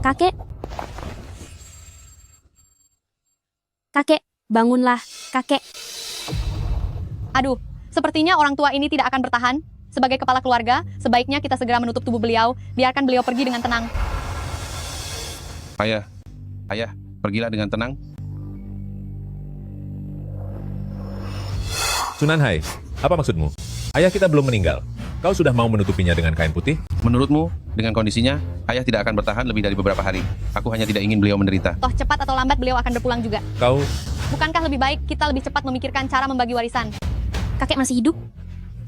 Kakek. Kakek, bangunlah, kakek. Aduh, sepertinya orang tua ini tidak akan bertahan. Sebagai kepala keluarga, sebaiknya kita segera menutup tubuh beliau, biarkan beliau pergi dengan tenang. Ayah, pergilah dengan tenang. Sunanhai, apa maksudmu? Ayah kita belum meninggal. Kau sudah mau menutupinya dengan kain putih? Menurutmu, dengan kondisinya, ayah tidak akan bertahan lebih dari beberapa hari. Aku hanya tidak ingin beliau menderita. Toh cepat atau lambat beliau akan berpulang juga. Kau... Bukankah lebih baik kita lebih cepat memikirkan cara membagi warisan? Kakek masih hidup?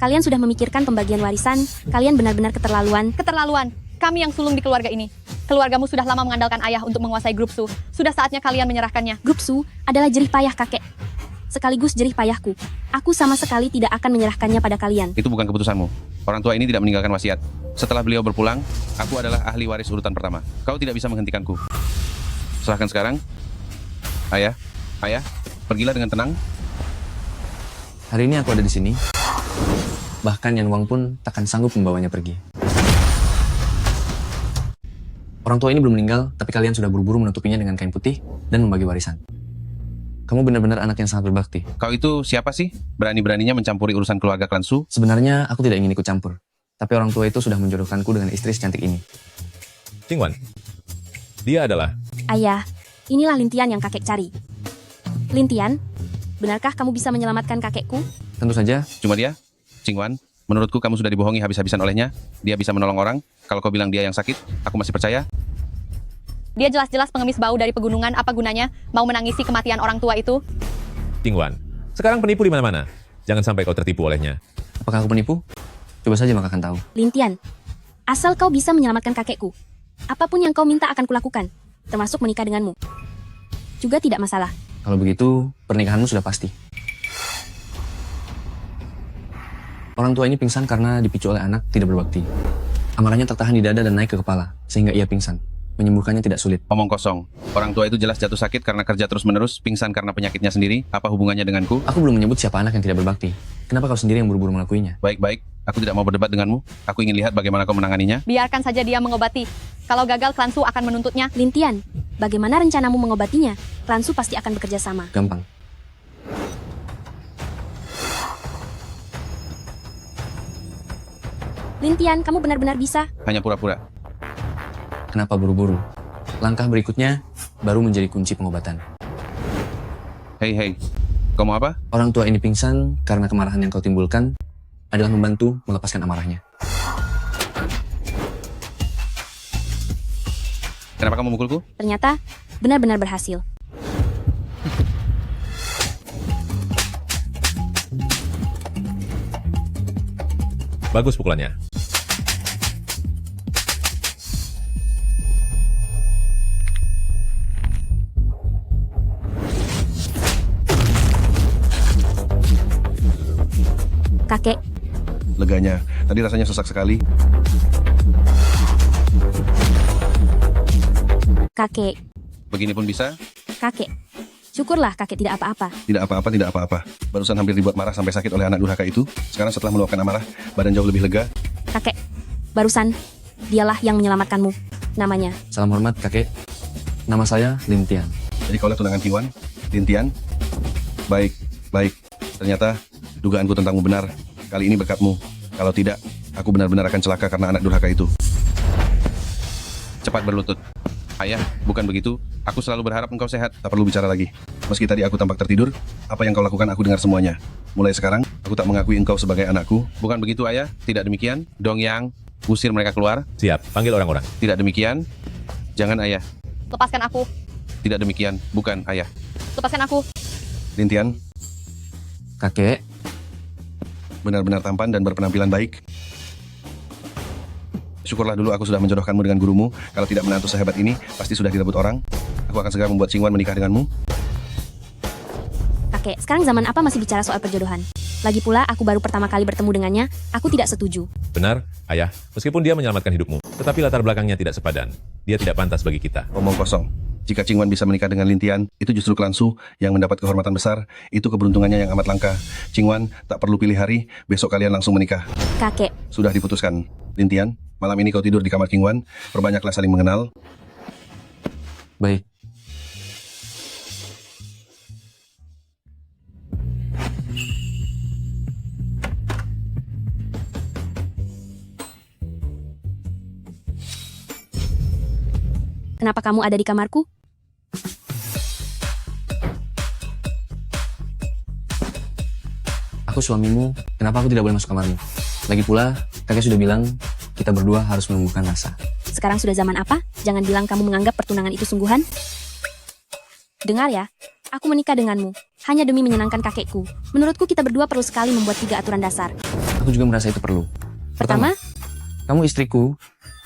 Kalian sudah memikirkan pembagian warisan, kalian benar-benar keterlaluan. Keterlaluan, kami yang sulung di keluarga ini. Keluargamu sudah lama mengandalkan ayah untuk menguasai grup Su. Sudah saatnya kalian menyerahkannya. Grup Su adalah jerih payah kakek. Sekaligus jerih payahku. Aku sama sekali tidak akan menyerahkannya pada kalian. Itu bukan keputusanmu. Orang tua ini tidak meninggalkan wasiat. Setelah beliau berpulang, aku adalah ahli waris urutan pertama. Kau tidak bisa menghentikanku. Serahkan sekarang. Ayah, pergilah dengan tenang. Hari ini aku ada di sini. Bahkan Yan Wang pun takkan sanggup membawanya pergi. Orang tua ini belum meninggal, tapi kalian sudah buru-buru menutupinya dengan kain putih dan membagi warisan. Kamu benar-benar anak yang sangat berbakti. Kau itu siapa sih? Berani-beraninya mencampuri urusan keluarga klan Su? Sebenarnya aku tidak ingin ikut campur. Tapi orang tua itu sudah menjodohkanku dengan istri secantik ini. Qingwan. Dia adalah... Ayah, inilah Lintian yang kakek cari. Lintian, benarkah kamu bisa menyelamatkan kakekku? Tentu saja, Cuma dia? Qingwan, menurutku kamu sudah dibohongi habis-habisan olehnya. Dia bisa menolong orang. Kalau kau bilang dia yang sakit, aku masih percaya. Dia jelas-jelas pengemis bau dari pegunungan, apa gunanya? Mau menangisi kematian orang tua itu? Qingwan. Sekarang penipu di mana-mana. Jangan sampai kau tertipu olehnya. apakah aku penipu? Coba saja maka akan tahu. Lintian, asal kau bisa menyelamatkan kakekku, apapun yang kau minta akan kulakukan, termasuk menikah denganmu. Juga tidak masalah. Kalau begitu, pernikahanmu sudah pasti. Orang tua ini pingsan karena dipicu oleh anak tidak berbakti. Amarahnya tertahan di dada dan naik ke kepala, sehingga ia pingsan. Menyembuhkannya tidak sulit. Omong kosong. Orang tua itu jelas jatuh sakit karena kerja terus-menerus, pingsan karena penyakitnya sendiri. Apa hubungannya denganku? Aku belum menyebut siapa anak yang tidak berbakti. Kenapa kau sendiri yang buru-buru melakuinya? Baik-baik, aku tidak mau berdebat denganmu. Aku ingin lihat bagaimana kau menanganinya. Biarkan saja dia mengobati. Kalau gagal, Klan Su akan menuntutnya. Lintian, bagaimana rencanamu mengobatinya? Klan Su pasti akan bekerja sama. Gampang. Lintian, kamu benar-benar bisa. Hanya pura-pura. Kenapa buru-buru? Langkah berikutnya baru menjadi kunci pengobatan. Hei, kau mau apa? Orang tua ini pingsan karena kemarahan yang kau timbulkan adalah membantu melepaskan amarahnya. Kenapa kamu memukulku? Ternyata benar-benar berhasil. Bagus pukulannya. Kakek, Leganya. Tadi rasanya sesak sekali. kakek, Begini pun bisa? kakek. Syukurlah kakek tidak apa-apa. Tidak apa-apa. Barusan hampir dibuat marah sampai sakit oleh anak durhaka itu. Sekarang setelah meluapkan amarah, badan jauh lebih lega. Kakek, barusan dialah yang menyelamatkanmu. Namanya. Salam hormat, kakek. Nama saya Lintian. Jadi kaulah tunangan Qingwan? Lintian? Baik. Ternyata dugaanku tentangmu benar. Kali ini berkatmu. Kalau tidak, aku benar-benar akan celaka karena anak durhaka itu. Cepat berlutut. Ayah, bukan begitu. Aku selalu berharap engkau sehat. Tak perlu bicara lagi. Meski tadi aku tampak tertidur, apa yang kau lakukan aku dengar semuanya. Mulai sekarang, aku tak mengakui engkau sebagai anakku. Bukan begitu, Ayah? Tidak demikian? Dongyang, usir mereka keluar. Siap, panggil orang-orang. Tidak demikian? Jangan, Ayah. Lepaskan aku. Tidak demikian. Bukan, Ayah. Lepaskan aku. Lintian, Kakek, benar-benar tampan dan berpenampilan baik. Syukurlah dulu aku sudah menjodohkanmu dengan gurumu. Kalau tidak menantu sehebat ini, pasti sudah direbut orang. Aku akan segera membuat Qingwan menikah denganmu. Kakek, sekarang zaman apa masih bicara soal perjodohan? Lagi pula, aku baru pertama kali bertemu dengannya. Aku tidak setuju. Benar, ayah. Meskipun dia menyelamatkan hidupmu, tetapi latar belakangnya tidak sepadan. Dia tidak pantas bagi kita. Omong kosong. Jika Qingwan bisa menikah dengan Lintian, itu justru Klan Su yang mendapat kehormatan besar. Itu keberuntungannya yang amat langka. Qingwan, tak perlu pilih hari, besok kalian langsung menikah. Kakek, Sudah diputuskan. Lintian, malam ini kau tidur di kamar Qingwan. Perbanyaklah saling mengenal. Baik. Kenapa kamu ada di kamarku? Aku suamimu, kenapa aku tidak boleh masuk kamarmu? Lagi pula, kakek sudah bilang kita berdua harus menumbuhkan rasa. Sekarang sudah zaman apa? Jangan bilang kamu menganggap pertunangan itu sungguhan. Dengar ya, aku menikah denganmu hanya demi menyenangkan kakekku. Menurutku kita berdua perlu sekali membuat 3 aturan dasar. Aku juga merasa itu perlu. Pertama, Kamu istriku,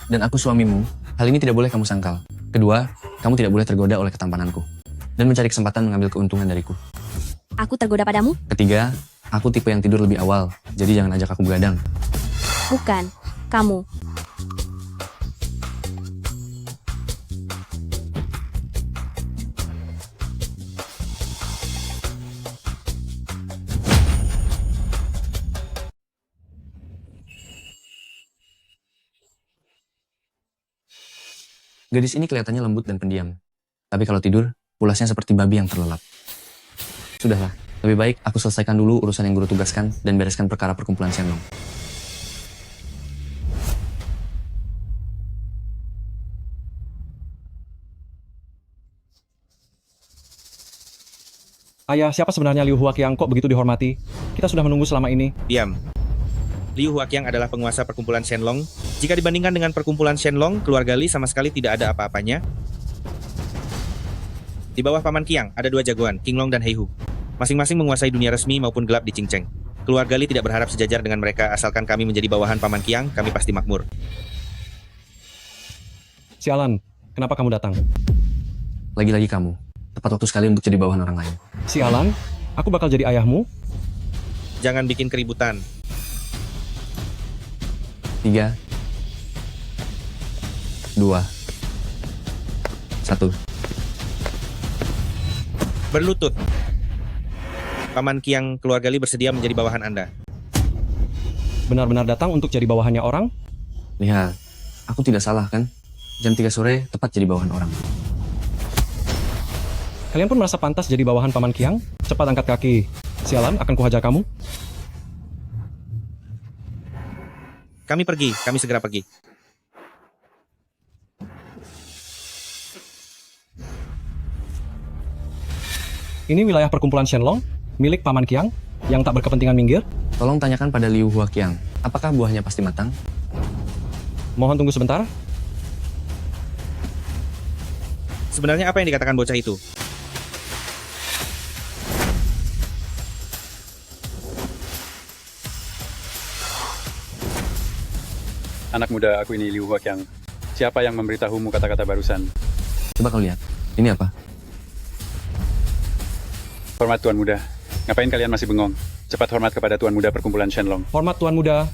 dan aku suamimu. Hal ini tidak boleh kamu sangkal. Kedua, kamu tidak boleh tergoda oleh ketampananku. Dan mencari kesempatan mengambil keuntungan dariku. aku tergoda padamu? Ketiga, aku tipe yang tidur lebih awal. Jadi jangan ajak aku begadang. Bukan, kamu. Gadis ini kelihatannya lembut dan pendiam. Tapi kalau tidur, pulasnya seperti babi yang terlelap. Sudahlah, lebih baik aku selesaikan dulu urusan yang guru tugaskan dan bereskan perkara perkumpulan Shenlong. Ayah, siapa sebenarnya Liu Huaqiang kok begitu dihormati? Kita sudah menunggu selama ini. Diam. Liu Huaqiang adalah penguasa perkumpulan Shenlong. Jika dibandingkan dengan perkumpulan Shenlong, keluarga Li sama sekali tidak ada apa-apanya. Di bawah Paman Qiang, ada 2 jagoan, Qinglong dan Heihu. Masing-masing menguasai dunia resmi maupun gelap di Qingcheng. Keluarga Li tidak berharap sejajar dengan mereka, asalkan kami menjadi bawahan Paman Qiang, kami pasti makmur. Sialan, kenapa kamu datang? Lagi-lagi kamu. Tepat waktu sekali untuk jadi bawahan orang lain. Sialan, aku bakal jadi ayahmu? Jangan bikin keributan. 3, 2, 1. Berlutut. Paman Qiang, keluarga Li bersedia menjadi bawahan Anda. Benar-benar datang untuk jadi bawahannya orang? Lihat, aku tidak salah kan? Jam 3 sore tepat jadi bawahan orang. Kalian pun merasa pantas jadi bawahan Paman Qiang? Cepat angkat kaki. Sialan, akan kuhajar kamu. Kami segera pergi. Ini wilayah perkumpulan Shenlong, milik Paman Qiang, yang tak berkepentingan minggir. Tolong tanyakan pada Liu Huaqiang, apakah buahnya pasti matang? Mohon tunggu sebentar. Sebenarnya apa yang dikatakan bocah itu? Anak muda, aku ini Liu Huaqiang. Siapa yang memberitahumu kata-kata barusan? Coba kau lihat. Ini apa? Hormat Tuan Muda. Ngapain kalian masih bengong? Cepat hormat kepada Tuan Muda perkumpulan Shenlong. Hormat Tuan Muda.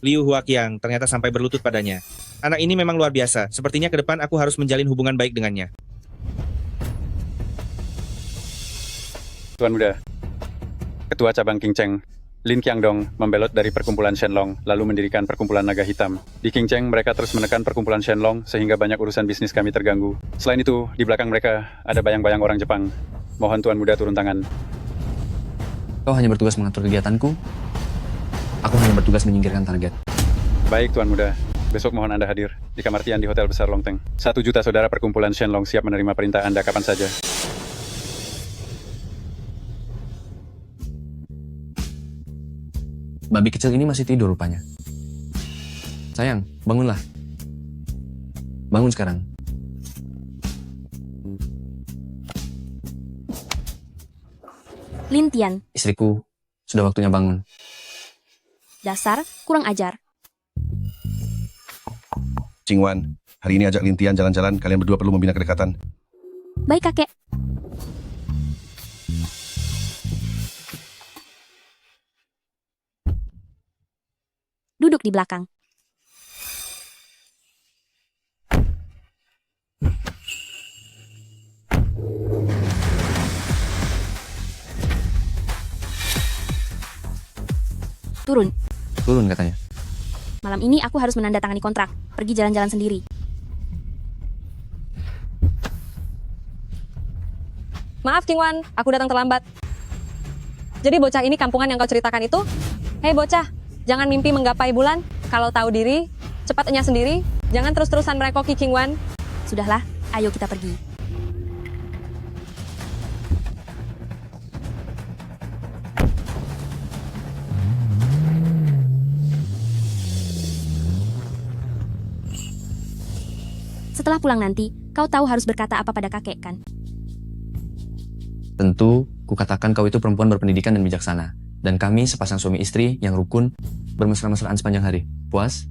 Liu Huaqiang ternyata sampai berlutut padanya. Anak ini memang luar biasa. Sepertinya ke depan aku harus menjalin hubungan baik dengannya. Tuan Muda. Ketua cabang Qingcheng, Lin Qiangdong, membelot dari perkumpulan Shenlong, lalu mendirikan perkumpulan naga hitam. Di Qingcheng, mereka terus menekan perkumpulan Shenlong, sehingga banyak urusan bisnis kami terganggu. Selain itu, di belakang mereka, ada bayang-bayang orang Jepang. Mohon Tuan Muda turun tangan. Kau hanya bertugas mengatur kegiatanku. Aku hanya bertugas menyingkirkan target. Baik Tuan Muda. Besok mohon Anda hadir di kamar Tian di Hotel Besar Longteng. 1 juta saudara perkumpulan Shenlong siap menerima perintah Anda kapan saja. Babi kecil ini masih tidur rupanya. Sayang, bangunlah. Bangun sekarang. Lin Tian, Istriku, sudah waktunya bangun. dasar, kurang ajar. Qingwan, hari ini ajak Lin Tian jalan-jalan, kalian berdua perlu membina kedekatan. Baik kakek. Duduk di belakang. Turun. Turun katanya. Malam ini aku harus menandatangani kontrak. Pergi jalan-jalan sendiri. Maaf King Wan, aku datang terlambat. Jadi bocah ini kampungan yang kau ceritakan itu? Hei bocah, jangan mimpi menggapai bulan. Kalau tahu diri, cepat enyah sendiri. Jangan terus-terusan merekoki King Wan. Sudahlah, ayo kita pergi. Setelah pulang nanti, kau tahu harus berkata apa pada kakek kan? Tentu, kukatakan kau itu perempuan berpendidikan dan bijaksana. Dan kami sepasang suami istri yang rukun, bermesra-mesraan sepanjang hari. Puas?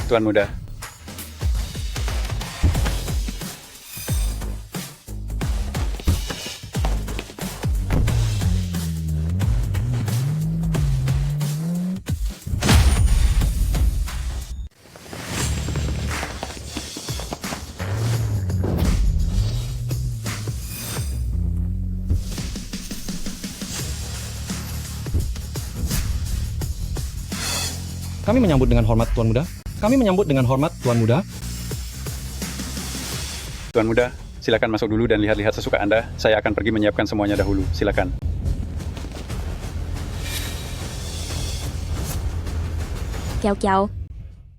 Tuan muda. Kami menyambut dengan hormat, Tuan Muda. Kami menyambut dengan hormat, Tuan Muda. Tuan muda, silakan masuk dulu dan lihat-lihat sesuka Anda. Saya akan pergi menyiapkan semuanya dahulu. Silakan. Kiao Kiao,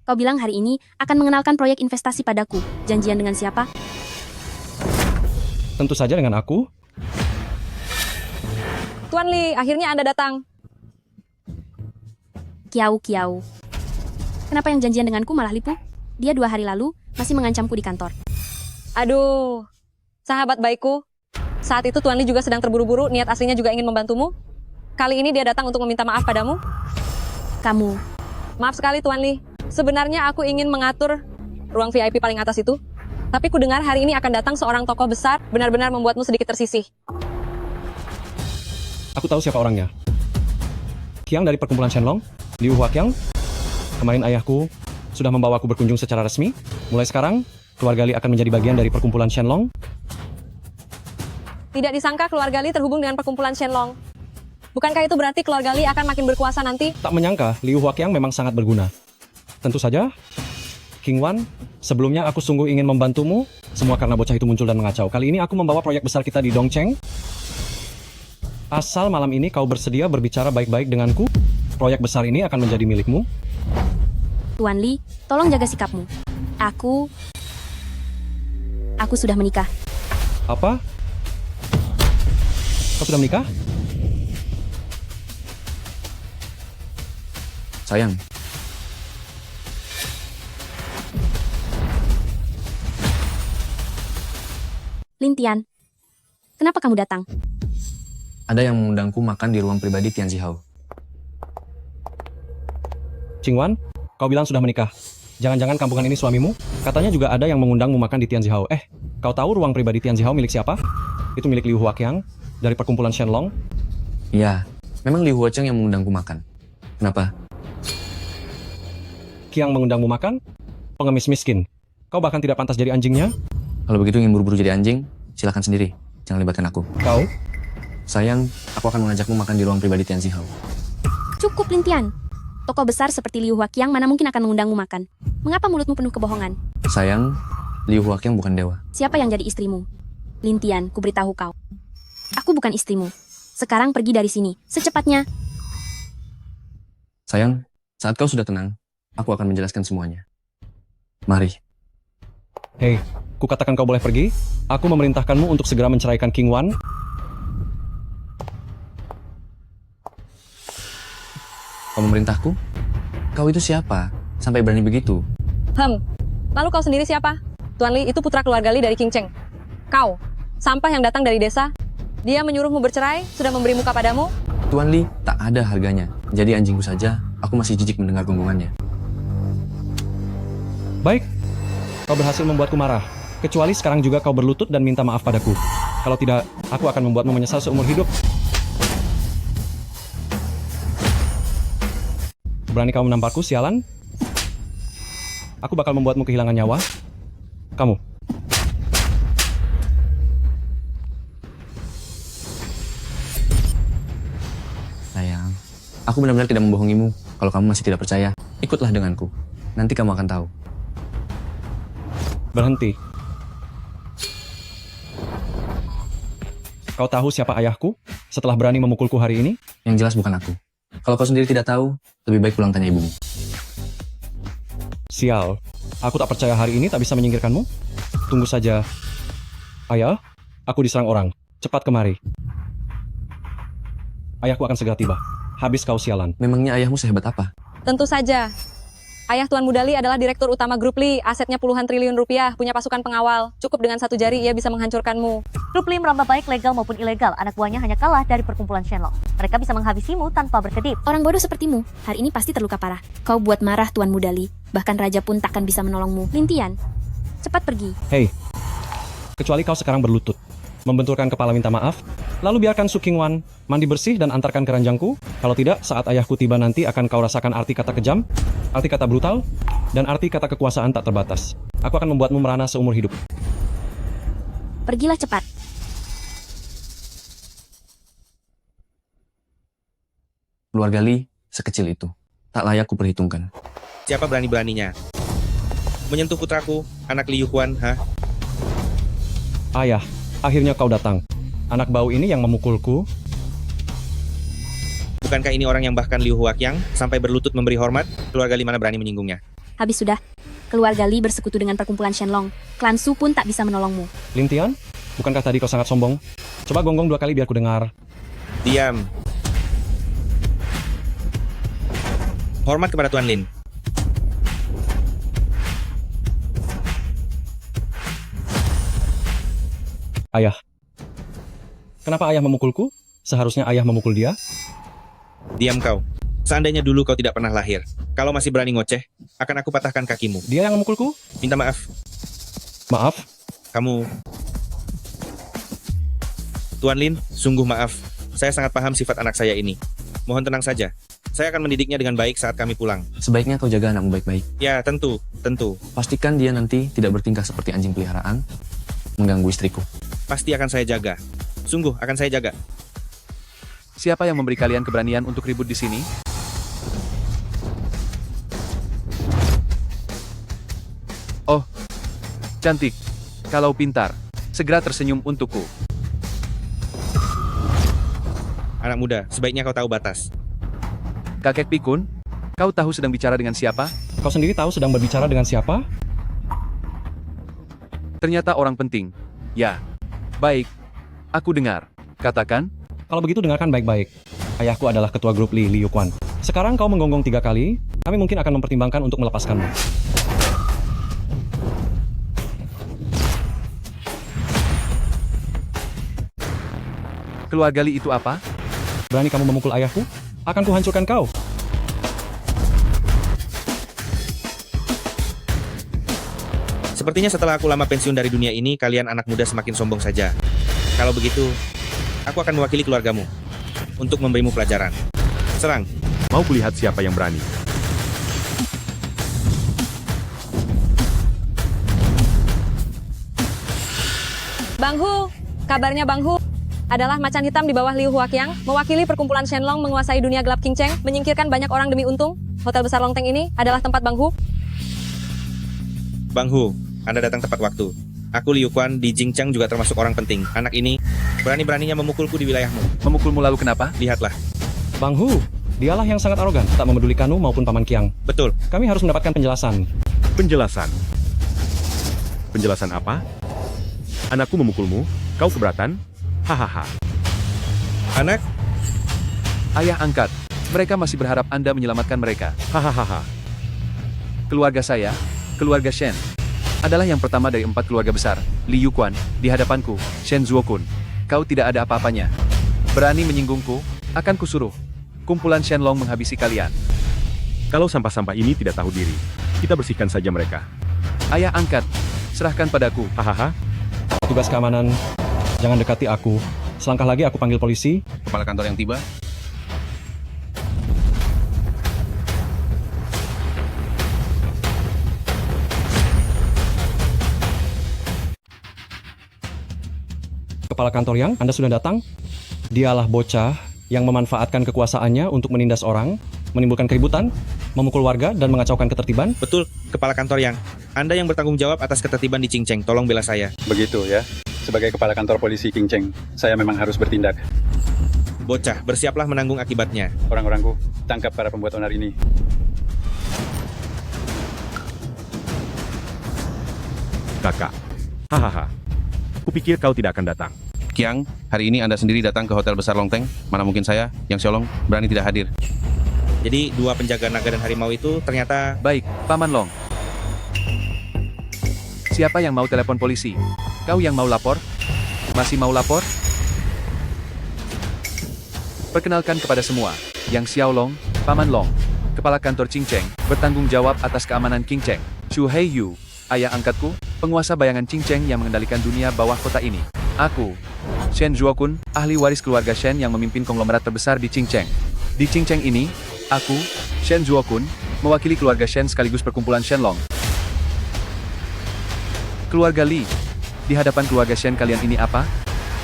kau bilang hari ini akan mengenalkan proyek investasi padaku. Janjian dengan siapa? Tentu saja dengan aku. Tuan Li, akhirnya Anda datang. Kiao Kiao. Kenapa yang janjian denganku malah Lipu? Dia 2 hari lalu masih mengancamku di kantor. Aduh, sahabat baikku. Saat itu Tuan Li juga sedang terburu-buru, niat aslinya juga ingin membantumu. Kali ini dia datang untuk meminta maaf padamu. Kamu, Maaf sekali Tuan Li. Sebenarnya aku ingin mengatur ruang VIP paling atas itu. Tapi ku dengar hari ini akan datang seorang tokoh besar, benar-benar membuatmu sedikit tersisih. Aku tahu siapa orangnya. Qiang dari perkumpulan Shenlong, Liu Huaqiang. Kemarin ayahku sudah membawaku berkunjung secara resmi. Mulai sekarang, keluarga Li akan menjadi bagian dari perkumpulan Shenlong. Tidak disangka keluarga Li terhubung dengan perkumpulan Shenlong. Bukankah itu berarti keluarga Li akan makin berkuasa nanti? Tak menyangka, Liu Huaqiang memang sangat berguna. Tentu saja, King Wan, sebelumnya aku sungguh ingin membantumu, semua karena bocah itu muncul dan mengacau. Kali ini aku membawa proyek besar kita di Dongcheng. Asal malam ini kau bersedia berbicara baik-baik denganku, proyek besar ini akan menjadi milikmu. Tuan Li, tolong jaga sikapmu. Aku sudah menikah. Apa? Kau sudah menikah? Sayang, Lintian, kenapa kamu datang? ada yang mengundangku makan di ruang pribadi Tian Zihao. Qing Wan, kau bilang sudah menikah. Jangan-jangan kampungan ini suamimu? Katanya juga ada yang mengundangmu makan di Tian Zihao. Kau tahu ruang pribadi Tian Zihao milik siapa? Itu milik Liu Huaqiang, dari perkumpulan Shenlong. Iya, memang Liu Huaqiang yang mengundangku makan. Kenapa? Qiang mengundangmu makan? Pengemis miskin. Kau bahkan tidak pantas jadi anjingnya. Kalau begitu ingin buru-buru jadi anjing, silakan sendiri. Jangan libatkan aku. Kau? Sayang, aku akan mengajakmu makan di ruang pribadi Tian Zihao. Cukup, Lintian. Tokoh besar seperti Liu Huaqiang mana mungkin akan mengundangmu makan? Mengapa mulutmu penuh kebohongan? Sayang, Liu Huaqiang bukan dewa. Siapa yang jadi istrimu? Lintian, ku beritahu kau. Aku bukan istrimu. Sekarang pergi dari sini, secepatnya. Sayang, saat kau sudah tenang, aku akan menjelaskan semuanya. Mari. Hei, ku katakan kau boleh pergi. Aku memerintahkanmu untuk segera menceraikan King Wan. Kau memerintahku? Kau itu siapa? Sampai berani begitu? Lalu kau sendiri siapa? Tuan Li itu putra keluarga Li dari King Cheng. Kau, sampah yang datang dari desa. Dia menyuruhmu bercerai, sudah memberi muka padamu. Tuan Li tak ada harganya. Jadi anjingku saja, aku masih jijik mendengar gonggongannya. Baik, kau berhasil membuatku marah. Kecuali sekarang juga kau berlutut dan minta maaf padaku. Kalau tidak, aku akan membuatmu menyesal seumur hidup. Berani kamu menampakku, sialan? aku bakal membuatmu kehilangan nyawa. Kamu. Sayang, aku benar-benar tidak membohongimu. Kalau kamu masih tidak percaya, ikutlah denganku. Nanti kamu akan tahu. Berhenti. Kau tahu siapa ayahku setelah berani memukulku hari ini? Yang jelas bukan aku. Kalau kau sendiri tidak tahu, lebih baik pulang tanya ibumu. Sial, aku tak percaya hari ini tak bisa menyingkirkanmu. Tunggu saja. Ayah, aku diserang orang. Cepat kemari. Ayahku akan segera tiba. Habis kau sialan. Memangnya ayahmu sehebat apa? Tentu saja. Ayah Tuan Muda Lee adalah direktur utama grup Lee, asetnya puluhan triliun rupiah, punya pasukan pengawal. Cukup dengan satu jari ia bisa menghancurkanmu. Grup Lee merambah baik legal maupun ilegal. Anak buahnya hanya kalah dari perkumpulan Shenlong. Mereka bisa menghabisimu tanpa berkedip. Orang bodoh sepertimu, hari ini pasti terluka parah. Kau buat marah Tuan Muda Lee, bahkan raja pun takkan bisa menolongmu. Lintian, cepat pergi. Hei, kecuali kau sekarang berlutut, membenturkan kepala minta maaf, lalu biarkan Su Qingwan mandi bersih dan antarkan ke ranjangku. Kalau tidak, saat ayahku tiba nanti akan kau rasakan arti kata kejam, arti kata brutal, dan arti kata kekuasaan tak terbatas. Aku akan membuatmu merana seumur hidup. Pergilah cepat. Keluarga Lee sekecil itu. Tak layak kuperhitungkan. Siapa berani-beraninya menyentuh putraku, anak Liu Quan, ha? Ayah, akhirnya kau datang. Anak bau ini yang memukulku. Bukankah ini orang yang bahkan Liu Huaqiang sampai berlutut memberi hormat? Keluarga Lee mana berani menyinggungnya? Habis sudah. Keluarga Lee bersekutu dengan perkumpulan Shenlong. Klan Su pun tak bisa menolongmu. Lintian, bukankah tadi kau sangat sombong? Coba gonggong 2 kali biar ku dengar. Diam. Hormat kepada Tuan Lin. Ayah. Kenapa ayah memukulku? Seharusnya ayah memukul dia. Diam kau. Seandainya dulu kau tidak pernah lahir, kalau masih berani ngoceh, akan aku patahkan kakimu. Dia yang memukulku? Minta maaf. Maaf. Kamu... Tuan Lin, sungguh maaf. Saya sangat paham sifat anak saya ini. Mohon tenang saja. Saya akan mendidiknya dengan baik saat kami pulang. Sebaiknya kau jaga anakmu baik-baik. Ya, tentu. Pastikan dia nanti tidak bertingkah seperti anjing peliharaan, mengganggu istriku. Pasti akan saya jaga. Sungguh, akan saya jaga. Siapa yang memberi kalian keberanian untuk ribut di sini? Oh, cantik. Kalau pintar, segera tersenyum untukku. Anak muda, sebaiknya kau tahu batas. Kakek Pikun, kau tahu sedang bicara dengan siapa? Kau sendiri tahu sedang berbicara dengan siapa? Ternyata orang penting. Ya, baik. Aku dengar. Katakan. Kalau begitu dengarkan baik-baik. Ayahku adalah ketua grup Lee, Liu Quan. Sekarang kau menggonggong 3 kali, kami mungkin akan mempertimbangkan untuk melepaskanmu. Keluarga Lee itu apa? Berani kamu memukul ayahku? Akan kuhancurkan kau. Sepertinya setelah aku lama pensiun dari dunia ini, kalian anak muda semakin sombong saja. Kalau begitu, aku akan mewakili keluargamu untuk memberimu pelajaran. Serang. Mau kulihat siapa yang berani. Bang Hu, kabarnya Bang Hu adalah macan hitam di bawah Liu Huaqiang, mewakili perkumpulan Shenlong menguasai dunia gelap Qingcheng, menyingkirkan banyak orang demi untung. Hotel besar Longteng ini adalah tempat Bang Hu. Bang Hu, Anda datang tepat waktu. Aku Liu Quan di Jingcheng juga termasuk orang penting. Anak ini berani-beraninya memukulku di wilayahmu. Memukulmu lalu kenapa? Lihatlah. Bang Hu, dialah yang sangat arogan, tak memedulikanmu maupun Paman Qiang. Betul. Kami harus mendapatkan penjelasan. Penjelasan. Penjelasan apa? Anakku memukulmu, kau keberatan? Hahaha. Anak? Ayah angkat. Mereka masih berharap Anda menyelamatkan mereka. Hahaha. Keluarga saya, keluarga Shen, adalah yang pertama dari 4 keluarga besar. Liu Quan, di hadapanku, Shen Zuokun. Kau tidak ada apa-apanya. Berani menyinggungku, akan kusuruh kumpulan Shenlong menghabisi kalian. Kalau sampah-sampah ini tidak tahu diri, kita bersihkan saja mereka. Ayah angkat. Serahkan padaku. Hahaha. Tugas keamanan, jangan dekati aku. Selangkah lagi aku panggil polisi. Kepala kantor yang tiba. Kepala kantor Yang, Anda sudah datang? Dialah bocah yang memanfaatkan kekuasaannya untuk menindas orang, menimbulkan keributan, memukul warga, dan mengacaukan ketertiban. Betul, Kepala Kantor Yang. Anda yang bertanggung jawab atas ketertiban di Qingcheng. Tolong bela saya. Begitu ya. Sebagai kepala kantor polisi Qingcheng, saya memang harus bertindak. Bocah, bersiaplah menanggung akibatnya. Orang-orangku, tangkap para pembuat onar ini. Kakak. Hahaha. Kupikir kau tidak akan datang. Kiang, hari ini Anda sendiri datang ke Hotel Besar Longteng. Mana mungkin saya, Yang Xiaolong, berani tidak hadir. Jadi, dua penjaga naga dan harimau itu ternyata... Baik, Paman Long. Siapa yang mau telepon polisi? Kau yang mau lapor? Masih mau lapor? Perkenalkan kepada semua, Yang Xiaolong, Paman Long, Kepala Kantor Qingcheng, bertanggung jawab atas keamanan Qingcheng. Xu Heiyu, ayah angkatku, penguasa bayangan Qingcheng yang mengendalikan dunia bawah kota ini. Aku, Shen Zuokun, ahli waris keluarga Shen yang memimpin konglomerat terbesar di Qingcheng. Di Qingcheng ini, aku, Shen Zuokun, mewakili keluarga Shen sekaligus perkumpulan Shenlong. Keluarga Li, di hadapan keluarga Shen kalian ini apa?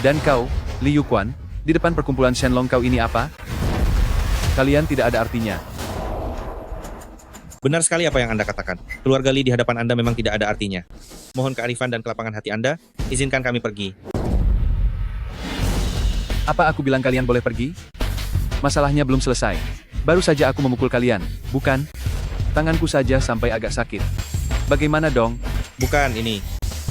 Dan kau, Li Yuquan, di depan perkumpulan Shenlong kau ini apa? Kalian tidak ada artinya. Benar sekali apa yang Anda katakan. Keluarga Li di hadapan Anda memang tidak ada artinya. Mohon kearifan dan kelapangan hati Anda, izinkan kami pergi. Apa aku bilang kalian boleh pergi? Masalahnya belum selesai. Baru saja aku memukul kalian, bukan? Tanganku saja sampai agak sakit. Bagaimana dong? Bukan ini.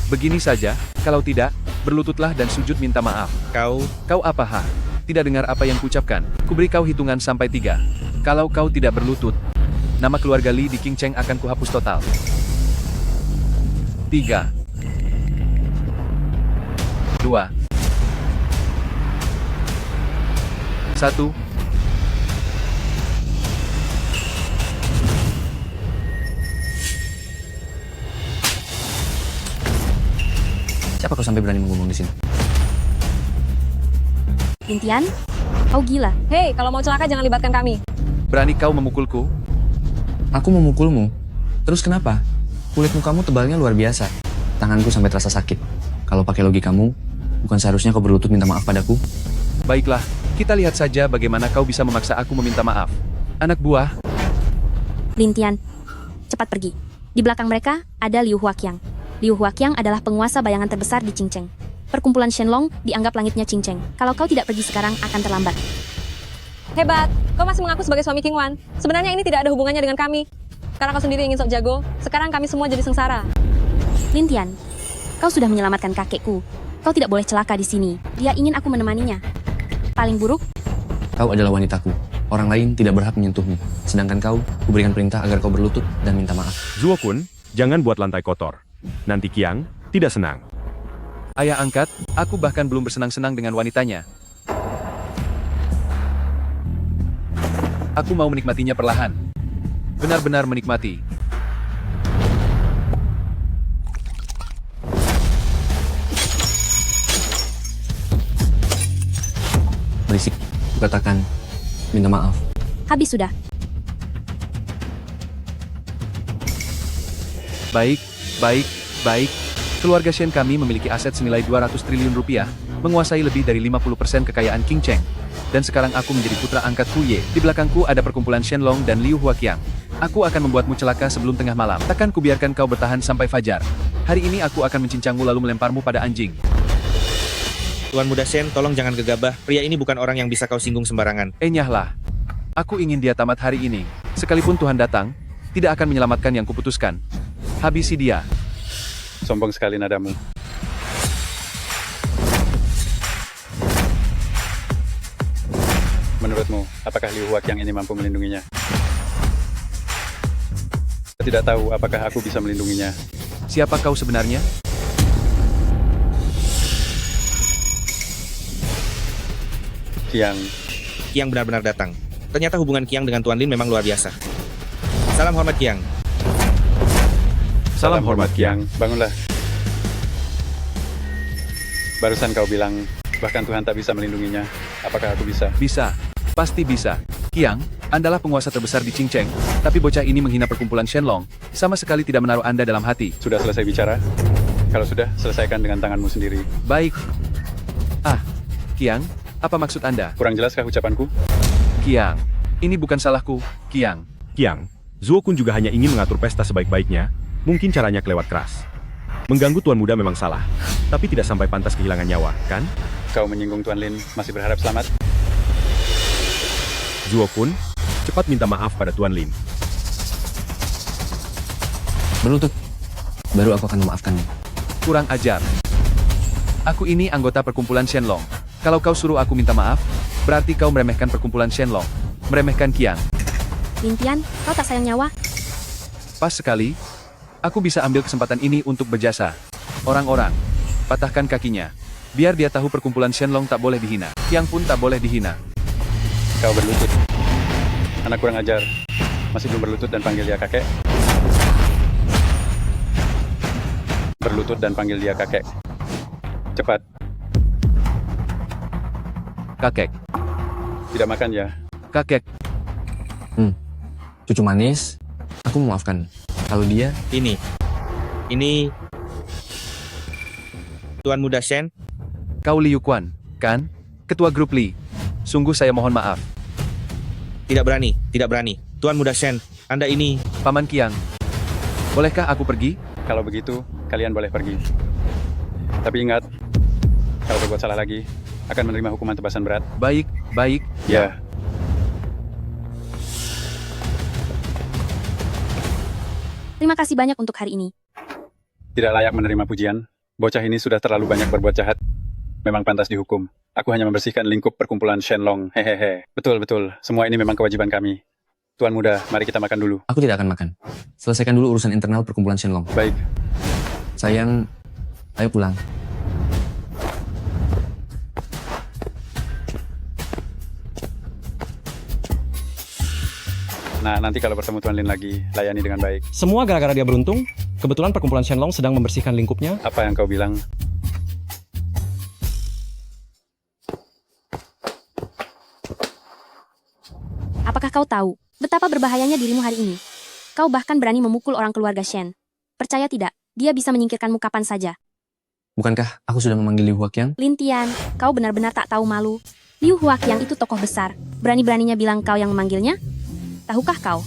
Begini saja, kalau tidak, berlututlah dan sujud minta maaf. Kau apa ha? Tidak dengar apa yang kuucapkan. Kuberi kau hitungan sampai 3. Kalau kau tidak berlutut, nama keluarga Li di Qingcheng akan kuhapus total. 3, 2, 1. Siapa kau sampai berani mengumum di sini? Lintian, kau gila. Hei, kalau mau celaka jangan libatkan kami. Berani kau memukulku? Aku memukulmu. Terus kenapa? Kulit mukamu tebalnya luar biasa. Tanganku sampai terasa sakit. Kalau pakai logikamu, bukan seharusnya kau berlutut minta maaf padaku? Baiklah, kita lihat saja bagaimana kau bisa memaksa aku meminta maaf. Anak buah, Lintian, cepat pergi. Di belakang mereka ada Liu Huaqiang. Liu Huaqiang adalah penguasa bayangan terbesar di Qingcheng. Perkumpulan Shenlong dianggap langitnya Qingcheng. Kalau kau tidak pergi sekarang akan terlambat. Hebat, kau masih mengaku sebagai suami King Wan. Sebenarnya ini tidak ada hubungannya dengan kami. Karena kau sendiri ingin sok jago, sekarang kami semua jadi sengsara. Lintian, kau sudah menyelamatkan kakekku. Kau tidak boleh celaka di sini. Dia ingin aku menemaninya. Paling buruk, Kau adalah wanitaku. Orang lain tidak berhak menyentuhmu. Sedangkan kau, kuberikan perintah agar kau berlutut dan minta maaf. Zuokun, jangan buat lantai kotor. Nanti Kiang tidak senang. ayah angkat, aku bahkan belum bersenang-senang dengan wanitanya. Aku mau menikmatinya perlahan. Benar-benar menikmati. Berisik, kukatakan, minta maaf. habis sudah. Baik, baik, baik. Keluarga Shen kami memiliki aset senilai 200 triliun rupiah, menguasai lebih dari 50% kekayaan Qingcheng. Dan sekarang aku menjadi putra angkat Huye. Di belakangku ada perkumpulan Shenlong dan Liu Huaqiang. Aku akan membuatmu celaka sebelum tengah malam. Takkan kubiarkan kau bertahan sampai fajar. Hari ini aku akan mencincangmu lalu melemparmu pada anjing. Tuan Muda Shen, tolong jangan gegabah. Pria ini bukan orang yang bisa kau singgung sembarangan. Nyahlah. Aku ingin dia tamat hari ini. Sekalipun Tuhan datang, tidak akan menyelamatkan yang kuputuskan. Habisi dia. Sombong sekali nadamu. Menurutmu, apakah Liu Huaqiang ini mampu melindunginya? Saya tidak tahu apakah aku bisa melindunginya. Siapa kau sebenarnya? Kiang benar-benar datang. Ternyata hubungan Kiang dengan Tuan Lin memang luar biasa. Salam hormat Kiang. Salam hormat Kiang. Bangunlah. Barusan kau bilang, bahkan Tuhan tak bisa melindunginya. Apakah aku bisa? Bisa. Pasti bisa. Kiang, Andalah penguasa terbesar di Qingcheng, tapi bocah ini menghina perkumpulan Shenlong, sama sekali tidak menaruh Anda dalam hati. Sudah selesai bicara? Kalau sudah, selesaikan dengan tanganmu sendiri. Baik. Kiang, apa maksud Anda? Kurang jelaskah ucapanku? Kiang, ini bukan salahku, Kiang. Kiang, Zuokun juga hanya ingin mengatur pesta sebaik-baiknya, mungkin caranya kelewat keras. Mengganggu tuan muda memang salah, tapi tidak sampai pantas kehilangan nyawa, kan? Kau menyinggung Tuan Lin, masih berharap selamat? Zuokun, cepat minta maaf pada Tuan Lin. Berlutut. Baru aku akan memaafkanmu. Kurang ajar. Aku ini anggota perkumpulan Shenlong. Kalau kau suruh aku minta maaf, berarti kau meremehkan perkumpulan Shenlong. Meremehkan Kiang. Lintian, kau tak sayang nyawa? Pas sekali. Aku bisa ambil kesempatan ini untuk berjasa. Orang-orang, patahkan kakinya. Biar dia tahu perkumpulan Shenlong tak boleh dihina. Kiang pun tak boleh dihina. Kau berlutut. Anak kurang ajar. Masih belum berlutut dan panggil dia kakek? Berlutut dan panggil dia kakek. Cepat. Kakek. Tidak makan ya? Kakek. Cucu manis, aku memaafkan. Kalau dia, Ini Tuan Muda Shen, Kau Liu Quan, kan? Ketua grup Li. Sungguh saya mohon maaf. tidak berani. Tuan Muda Shen, Anda ini... Paman Kiang. Bolehkah aku pergi? Kalau begitu, kalian boleh pergi. Tapi ingat, kalau berbuat salah lagi, akan menerima hukuman tebasan berat. Baik. Ya. Terima kasih banyak untuk hari ini. Tidak layak menerima pujian. Bocah ini sudah terlalu banyak berbuat jahat. Memang pantas dihukum. Aku hanya membersihkan lingkup perkumpulan Shenlong. Hehehe. Betul. Semua ini memang kewajiban kami. Tuan muda, mari kita makan dulu. aku tidak akan makan. Selesaikan dulu urusan internal perkumpulan Shenlong. Baik. Sayang, ayo pulang. Nah, nanti kalau bertemu Tuan Lin lagi, layani dengan baik. Semua gara-gara dia beruntung. Kebetulan perkumpulan Shenlong sedang membersihkan lingkupnya. Apa yang kau bilang? Apakah kau tahu betapa berbahayanya dirimu hari ini? Kau bahkan berani memukul orang keluarga Shen. Percaya tidak, dia bisa menyingkirkanmu kapan saja. Bukankah aku sudah memanggil Liu Huaqiang? Lintian, kau benar-benar tak tahu malu. Liu Huaqiang itu tokoh besar. Berani-beraninya bilang kau yang memanggilnya? Tahukah kau?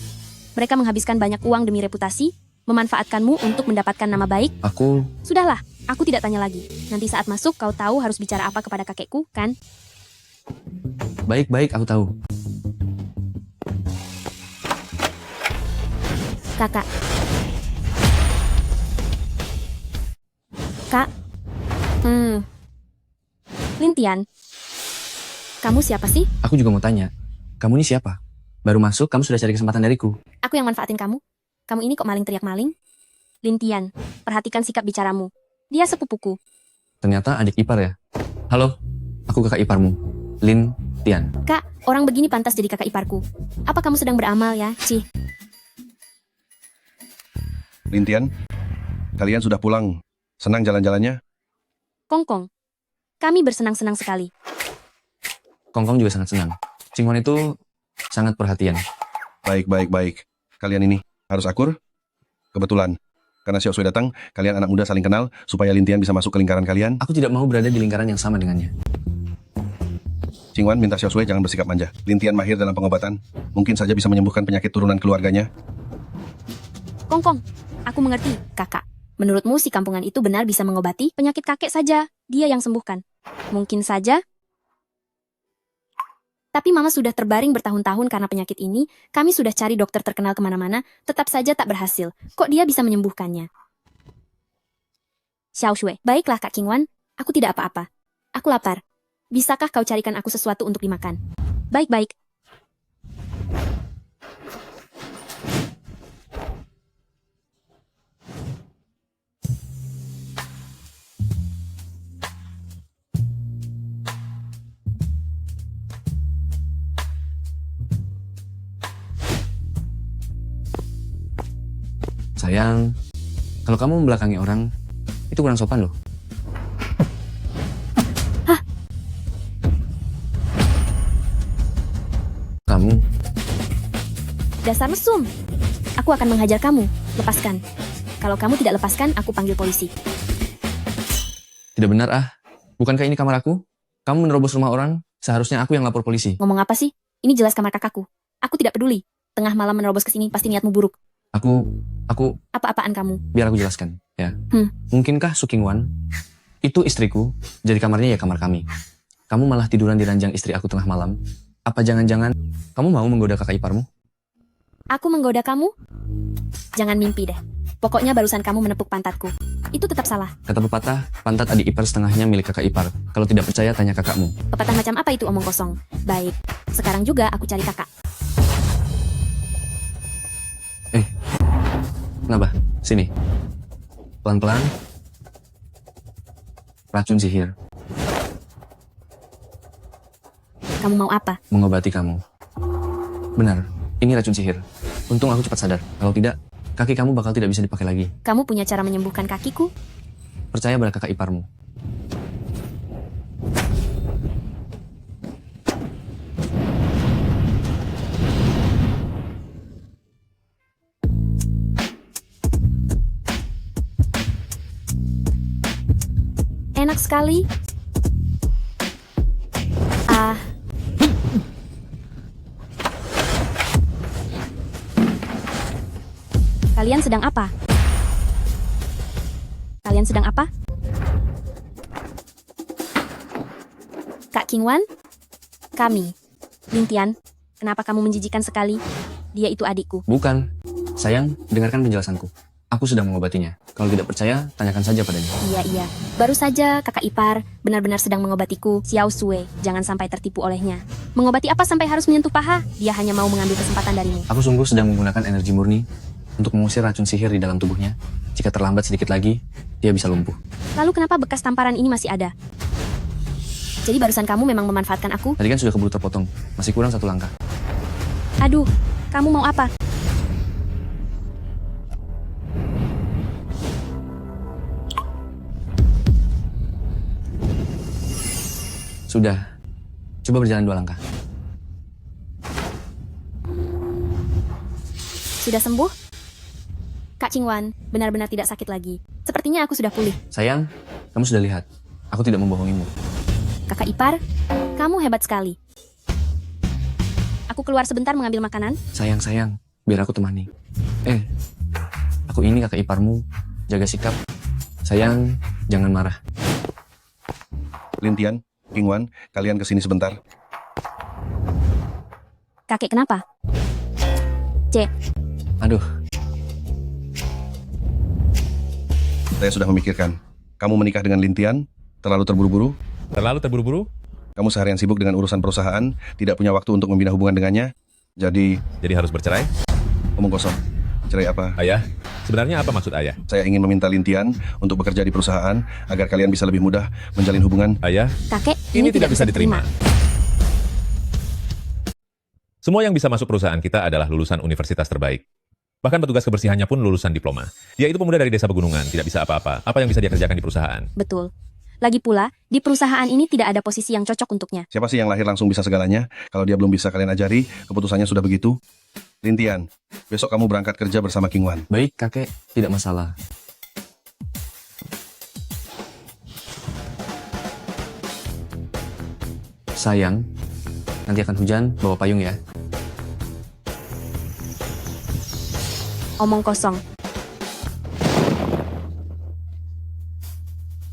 Mereka menghabiskan banyak uang demi reputasi, memanfaatkanmu untuk mendapatkan nama baik. Sudahlah, aku tidak tanya lagi. Nanti saat masuk kau tahu harus bicara apa kepada kakekku, kan? Baik, aku tahu. Kakak. Kak. Lintian. Kamu siapa sih? Aku juga mau tanya. Kamu ini siapa? Baru masuk, kamu sudah cari kesempatan dariku. Aku yang manfaatin kamu. Kamu ini kok maling teriak maling? Lintian, perhatikan sikap bicaramu. Dia sepupuku. Ternyata adik ipar ya. Halo, aku kakak iparmu. Lin Tian. Kak, orang begini pantas jadi kakak iparku. Apa kamu sedang beramal ya, Cih? Lintian, kalian sudah pulang. Senang jalan-jalannya? Kongkong. Kami bersenang-senang sekali. Kongkong juga sangat senang. Cingwan itu sangat perhatian. Baik. Kalian ini harus akur? Kebetulan. Karena Xiao Sui datang, kalian anak muda saling kenal supaya Lintian bisa masuk ke lingkaran kalian. Aku tidak mau berada di lingkaran yang sama dengannya. Qingwan minta Xiao Sui jangan bersikap manja. Lintian mahir dalam pengobatan. Mungkin saja bisa menyembuhkan penyakit turunan keluarganya. Kongkong, aku mengerti, kakak. Menurutmu si kampungan itu benar bisa mengobati penyakit kakek saja? Dia yang sembuhkan. Mungkin saja. Tapi mama sudah terbaring bertahun-tahun karena penyakit ini. Kami sudah cari dokter terkenal kemana-mana, tetap saja tak berhasil. Kok dia bisa menyembuhkannya? Xiao Shui, baiklah Kak Qingwan. Aku tidak apa-apa. Aku lapar. Bisakah kau carikan aku sesuatu untuk dimakan? Baik-baik. Sayang, kalau kamu membelakangi orang, itu kurang sopan loh. Hah? Kamu? Dasar mesum. Aku akan menghajar kamu. Lepaskan. Kalau kamu tidak lepaskan, aku panggil polisi. Tidak benar ah. Bukankah ini kamar aku? Kamu menerobos rumah orang, seharusnya aku yang lapor polisi. Ngomong apa sih? Ini jelas kamar kakakku. Aku tidak peduli. Tengah malam menerobos ke sini pasti niatmu buruk. Aku, Apa-apaan kamu? biar aku jelaskan, ya. Hmm. Mungkinkah Sukingwan, itu istriku, jadi kamarnya ya kamar kami. Kamu malah tiduran di ranjang istri aku tengah malam. Apa jangan-jangan kamu mau menggoda kakak iparmu? Aku menggoda kamu? Jangan mimpi deh. Pokoknya barusan kamu menepuk pantatku. Itu tetap salah. Kata pepatah, pantat adik ipar setengahnya milik kakak ipar. Kalau tidak percaya, tanya kakakmu. Pepatah macam apa itu omong kosong? Baik, sekarang juga aku cari kakak. Kenapa? Sini. Pelan-pelan. Racun sihir. Kamu mau apa? Mengobati kamu. Benar, ini racun sihir. Untung aku cepat sadar. Kalau tidak, kaki kamu bakal tidak bisa dipakai lagi. Kamu punya cara menyembuhkan kakiku? Percaya pada kakak iparmu. Enak sekali. Kalian sedang apa? Kalian sedang apa? Kak Qingwan? Kami. Lintian, kenapa kamu menjijikan sekali? Dia itu adikku. Bukan. Sayang, dengarkan penjelasanku. Aku sedang mengobatinya. Kalau tidak percaya, tanyakan saja padanya. Iya. Baru saja kakak ipar benar-benar sedang mengobatiku, Xiao Sui. Jangan sampai tertipu olehnya. Mengobati apa sampai harus menyentuh paha? Dia hanya mau mengambil kesempatan darimu. Aku sungguh sedang menggunakan energi murni untuk mengusir racun sihir di dalam tubuhnya. Jika terlambat sedikit lagi, dia bisa lumpuh. Lalu kenapa bekas tamparan ini masih ada? Jadi barusan kamu memang memanfaatkan aku? Tadi kan sudah keburu terpotong. Masih kurang 1 langkah. Aduh, kamu mau apa? Sudah. Coba berjalan 2 langkah. Sudah sembuh? Kak Qingwan, benar-benar tidak sakit lagi. Sepertinya aku sudah pulih. Sayang, kamu sudah lihat. Aku tidak membohongimu. Kakak ipar, kamu hebat sekali. Aku keluar sebentar mengambil makanan. Sayang, biar aku temani. Aku ini kakak iparmu. Jaga sikap. Sayang, jangan marah. Lintian, Qingwan, kalian kesini sebentar. Kakek kenapa? Aduh, Saya sudah memikirkan. Kamu menikah dengan Lintian? Terlalu terburu-buru? Terlalu terburu-buru? Kamu seharian sibuk dengan urusan perusahaan, tidak punya waktu untuk membina hubungan dengannya. Jadi harus bercerai? Omong kosong. Cerai apa? Ayah, sebenarnya apa maksud ayah? Saya ingin meminta Lintian untuk bekerja di perusahaan agar kalian bisa lebih mudah menjalin hubungan. Ayah, Kakek, ini tidak bisa diterima. Semua yang bisa masuk perusahaan kita adalah lulusan universitas terbaik. Bahkan petugas kebersihannya pun lulusan diploma. Dia itu pemuda dari desa pegunungan, tidak bisa apa-apa. Apa yang bisa dia kerjakan di perusahaan? Betul. Lagi pula, di perusahaan ini tidak ada posisi yang cocok untuknya. Siapa sih yang lahir langsung bisa segalanya? Kalau dia belum bisa kalian ajari, keputusannya sudah begitu. Lintian, besok kamu berangkat kerja bersama Qingwan. Baik, kakek. Tidak masalah. Sayang, nanti akan hujan, bawa payung ya. Omong kosong.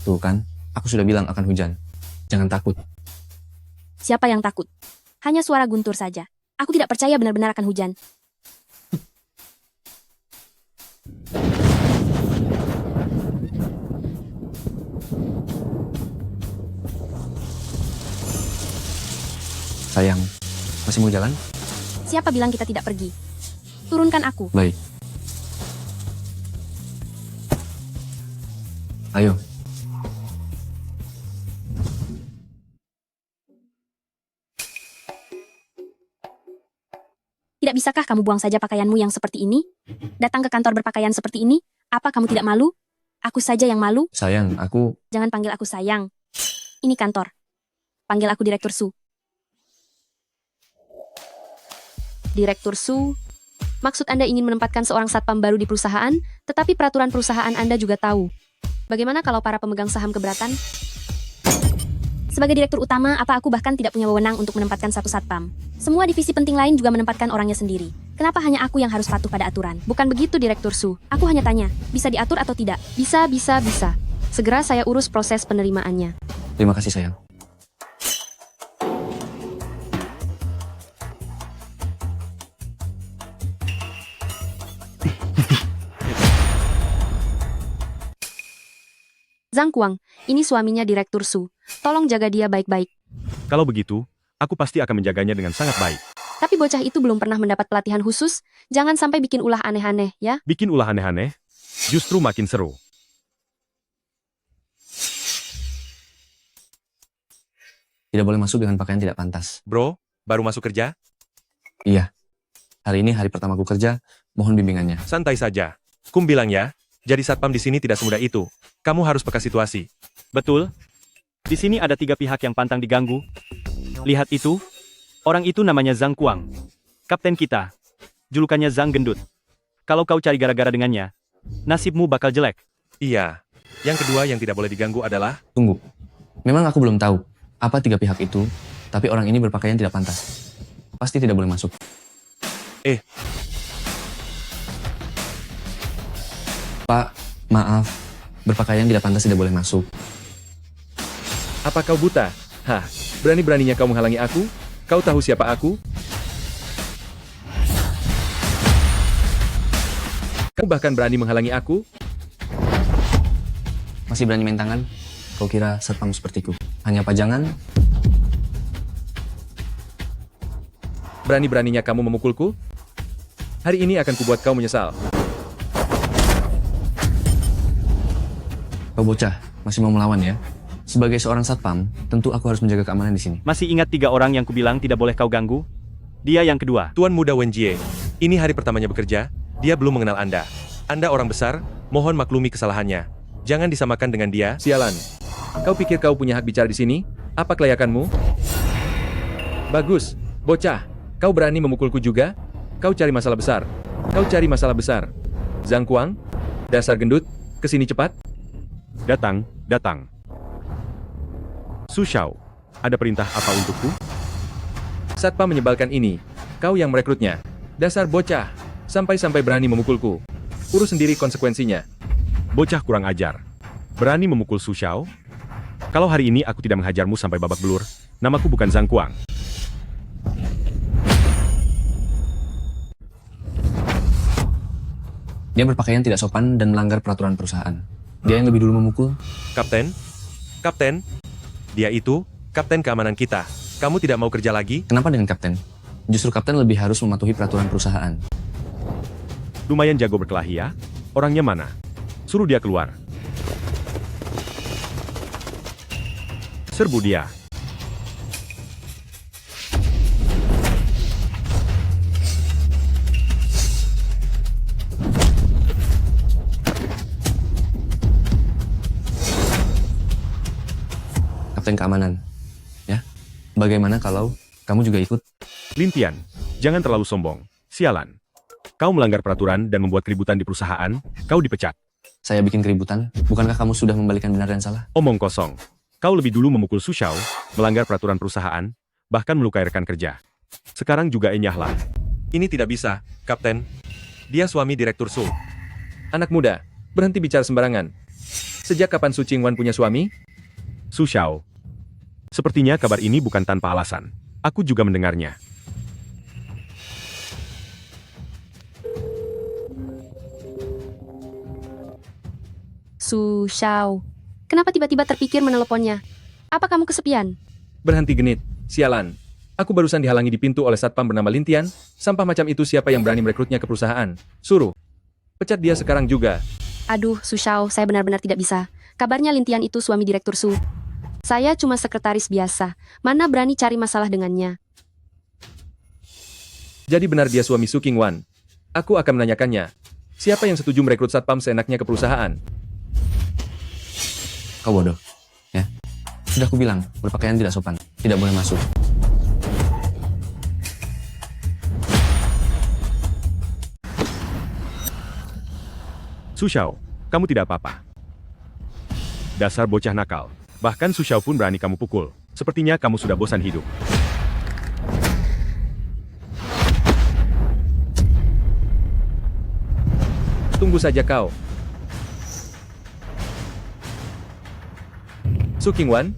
Tuh kan, aku sudah bilang akan hujan. Jangan takut. Siapa yang takut? Hanya suara guntur saja. Aku tidak percaya benar-benar akan hujan. Sayang, masih mau jalan? Siapa bilang kita tidak pergi? Turunkan aku. Baik. Ayo. Tidak bisakah kamu buang saja pakaianmu yang seperti ini? Datang ke kantor berpakaian seperti ini? Apa kamu tidak malu? Aku saja yang malu. Sayang, aku... Jangan panggil aku sayang. Ini kantor. Panggil aku Direktur Su. Direktur Su, maksud Anda ingin menempatkan seorang satpam baru di perusahaan, tetapi peraturan perusahaan Anda juga tahu. Bagaimana kalau para pemegang saham keberatan? Sebagai direktur utama, apa aku bahkan tidak punya wewenang untuk menempatkan satu satpam? Semua divisi penting lain juga menempatkan orangnya sendiri. Kenapa hanya aku yang harus patuh pada aturan? Bukan begitu, Direktur Su. Aku hanya tanya, bisa diatur atau tidak? Bisa. Segera saya urus proses penerimaannya. Terima kasih sayang. Zhang Kuang, ini suaminya Direktur Su. Tolong jaga dia baik-baik. Kalau begitu, aku pasti akan menjaganya dengan sangat baik. Tapi bocah itu belum pernah mendapat pelatihan khusus. Jangan sampai bikin ulah aneh-aneh, ya? Bikin ulah aneh-aneh, justru makin seru. Tidak boleh masuk dengan pakaian tidak pantas. Bro, baru masuk kerja? Iya. Hari ini hari pertamaku kerja, mohon bimbingannya. Santai saja. Kum bilang ya, jadi satpam di sini tidak semudah itu. Kamu harus peka situasi. Betul. Di sini ada 3 pihak yang pantang diganggu. Lihat itu. Orang itu namanya Zhang Kuang. Kapten kita. Julukannya Zhang Gendut. Kalau kau cari gara-gara dengannya, nasibmu bakal jelek. Iya. Yang kedua yang tidak boleh diganggu adalah... Tunggu. Memang aku belum tahu apa 3 pihak itu, tapi orang ini berpakaian tidak pantas. Pasti tidak boleh masuk. Pak, maaf. Berpakaian tidak pantas tidak boleh masuk. Apa kau buta? Hah, berani-beraninya kau menghalangi aku? Kau tahu siapa aku? Kau bahkan berani menghalangi aku? Masih berani main tangan? Kau kira satpam sepertiku hanya pajangan? Berani-beraninya kamu memukulku? Hari ini akan kubuat kau menyesal. Kau bocah, masih mau melawan ya? Sebagai seorang satpam, tentu aku harus menjaga keamanan di sini. Masih ingat 3 orang yang kubilang tidak boleh kau ganggu? Dia yang kedua. Tuan Muda Wen Jie, ini hari pertamanya bekerja, dia belum mengenal Anda. Anda orang besar, mohon maklumi kesalahannya. Jangan disamakan dengan dia, sialan. Kau pikir kau punya hak bicara di sini? Apa kelayakanmu? Bagus, bocah. Kau berani memukulku juga? Kau cari masalah besar. Kau cari masalah besar. Zhang Kuang, dasar gendut, kesini cepat. Datang. Su Shao, ada perintah apa untukku? Satpam menyebalkan ini. Kau yang merekrutnya. Dasar bocah, sampai-sampai berani memukulku. Urus sendiri konsekuensinya. Bocah kurang ajar. Berani memukul Su Shao? Kalau hari ini aku tidak menghajarmu sampai babak belur, namaku bukan Zhang Kuang. Dia berpakaian tidak sopan dan melanggar peraturan perusahaan. Dia yang lebih dulu memukul. Kapten, dia itu kapten keamanan kita. Kamu tidak mau kerja lagi? Kenapa dengan kapten? Justru kapten lebih harus mematuhi peraturan perusahaan. Lumayan jago berkelahi ya. Orangnya mana? Suruh dia keluar. Serbu dia. Kapten keamanan. Ya. Bagaimana kalau kamu juga ikut? Lintian, jangan terlalu sombong. Sialan. Kau melanggar peraturan dan membuat keributan di perusahaan, kau dipecat. Saya bikin keributan? Bukankah kamu sudah membalikan benar dan salah? Omong kosong. Kau lebih dulu memukul Su Shao, melanggar peraturan perusahaan, bahkan melukai rekan kerja. Sekarang juga enyahlah. Ini tidak bisa, Kapten. Dia suami Direktur Su. Anak muda, berhenti bicara sembarangan. Sejak kapan Su Qingwan punya suami? Su Shao. Sepertinya kabar ini bukan tanpa alasan. Aku juga mendengarnya. Su Shao. Kenapa tiba-tiba terpikir meneleponnya? Apa kamu kesepian? Berhenti genit, sialan. Aku barusan dihalangi di pintu oleh satpam bernama Lintian. Sampah macam itu siapa yang berani merekrutnya ke perusahaan? Suruh. Pecat dia sekarang juga. Aduh, Su Shao, saya benar-benar tidak bisa. Kabarnya Lintian itu suami Direktur Su. Saya cuma sekretaris biasa. Mana berani cari masalah dengannya. Jadi benar dia suami Su Qingwan. Aku akan menanyakannya. Siapa yang setuju merekrut satpam seenaknya ke perusahaan? Kau bodoh. Ya. Sudah aku bilang, berpakaian tidak sopan. Tidak boleh masuk. Su Shao, kamu tidak apa-apa. Dasar bocah nakal. Bahkan Su Shao pun berani kamu pukul. Sepertinya kamu sudah bosan hidup. Tunggu saja kau. Su Qingwan,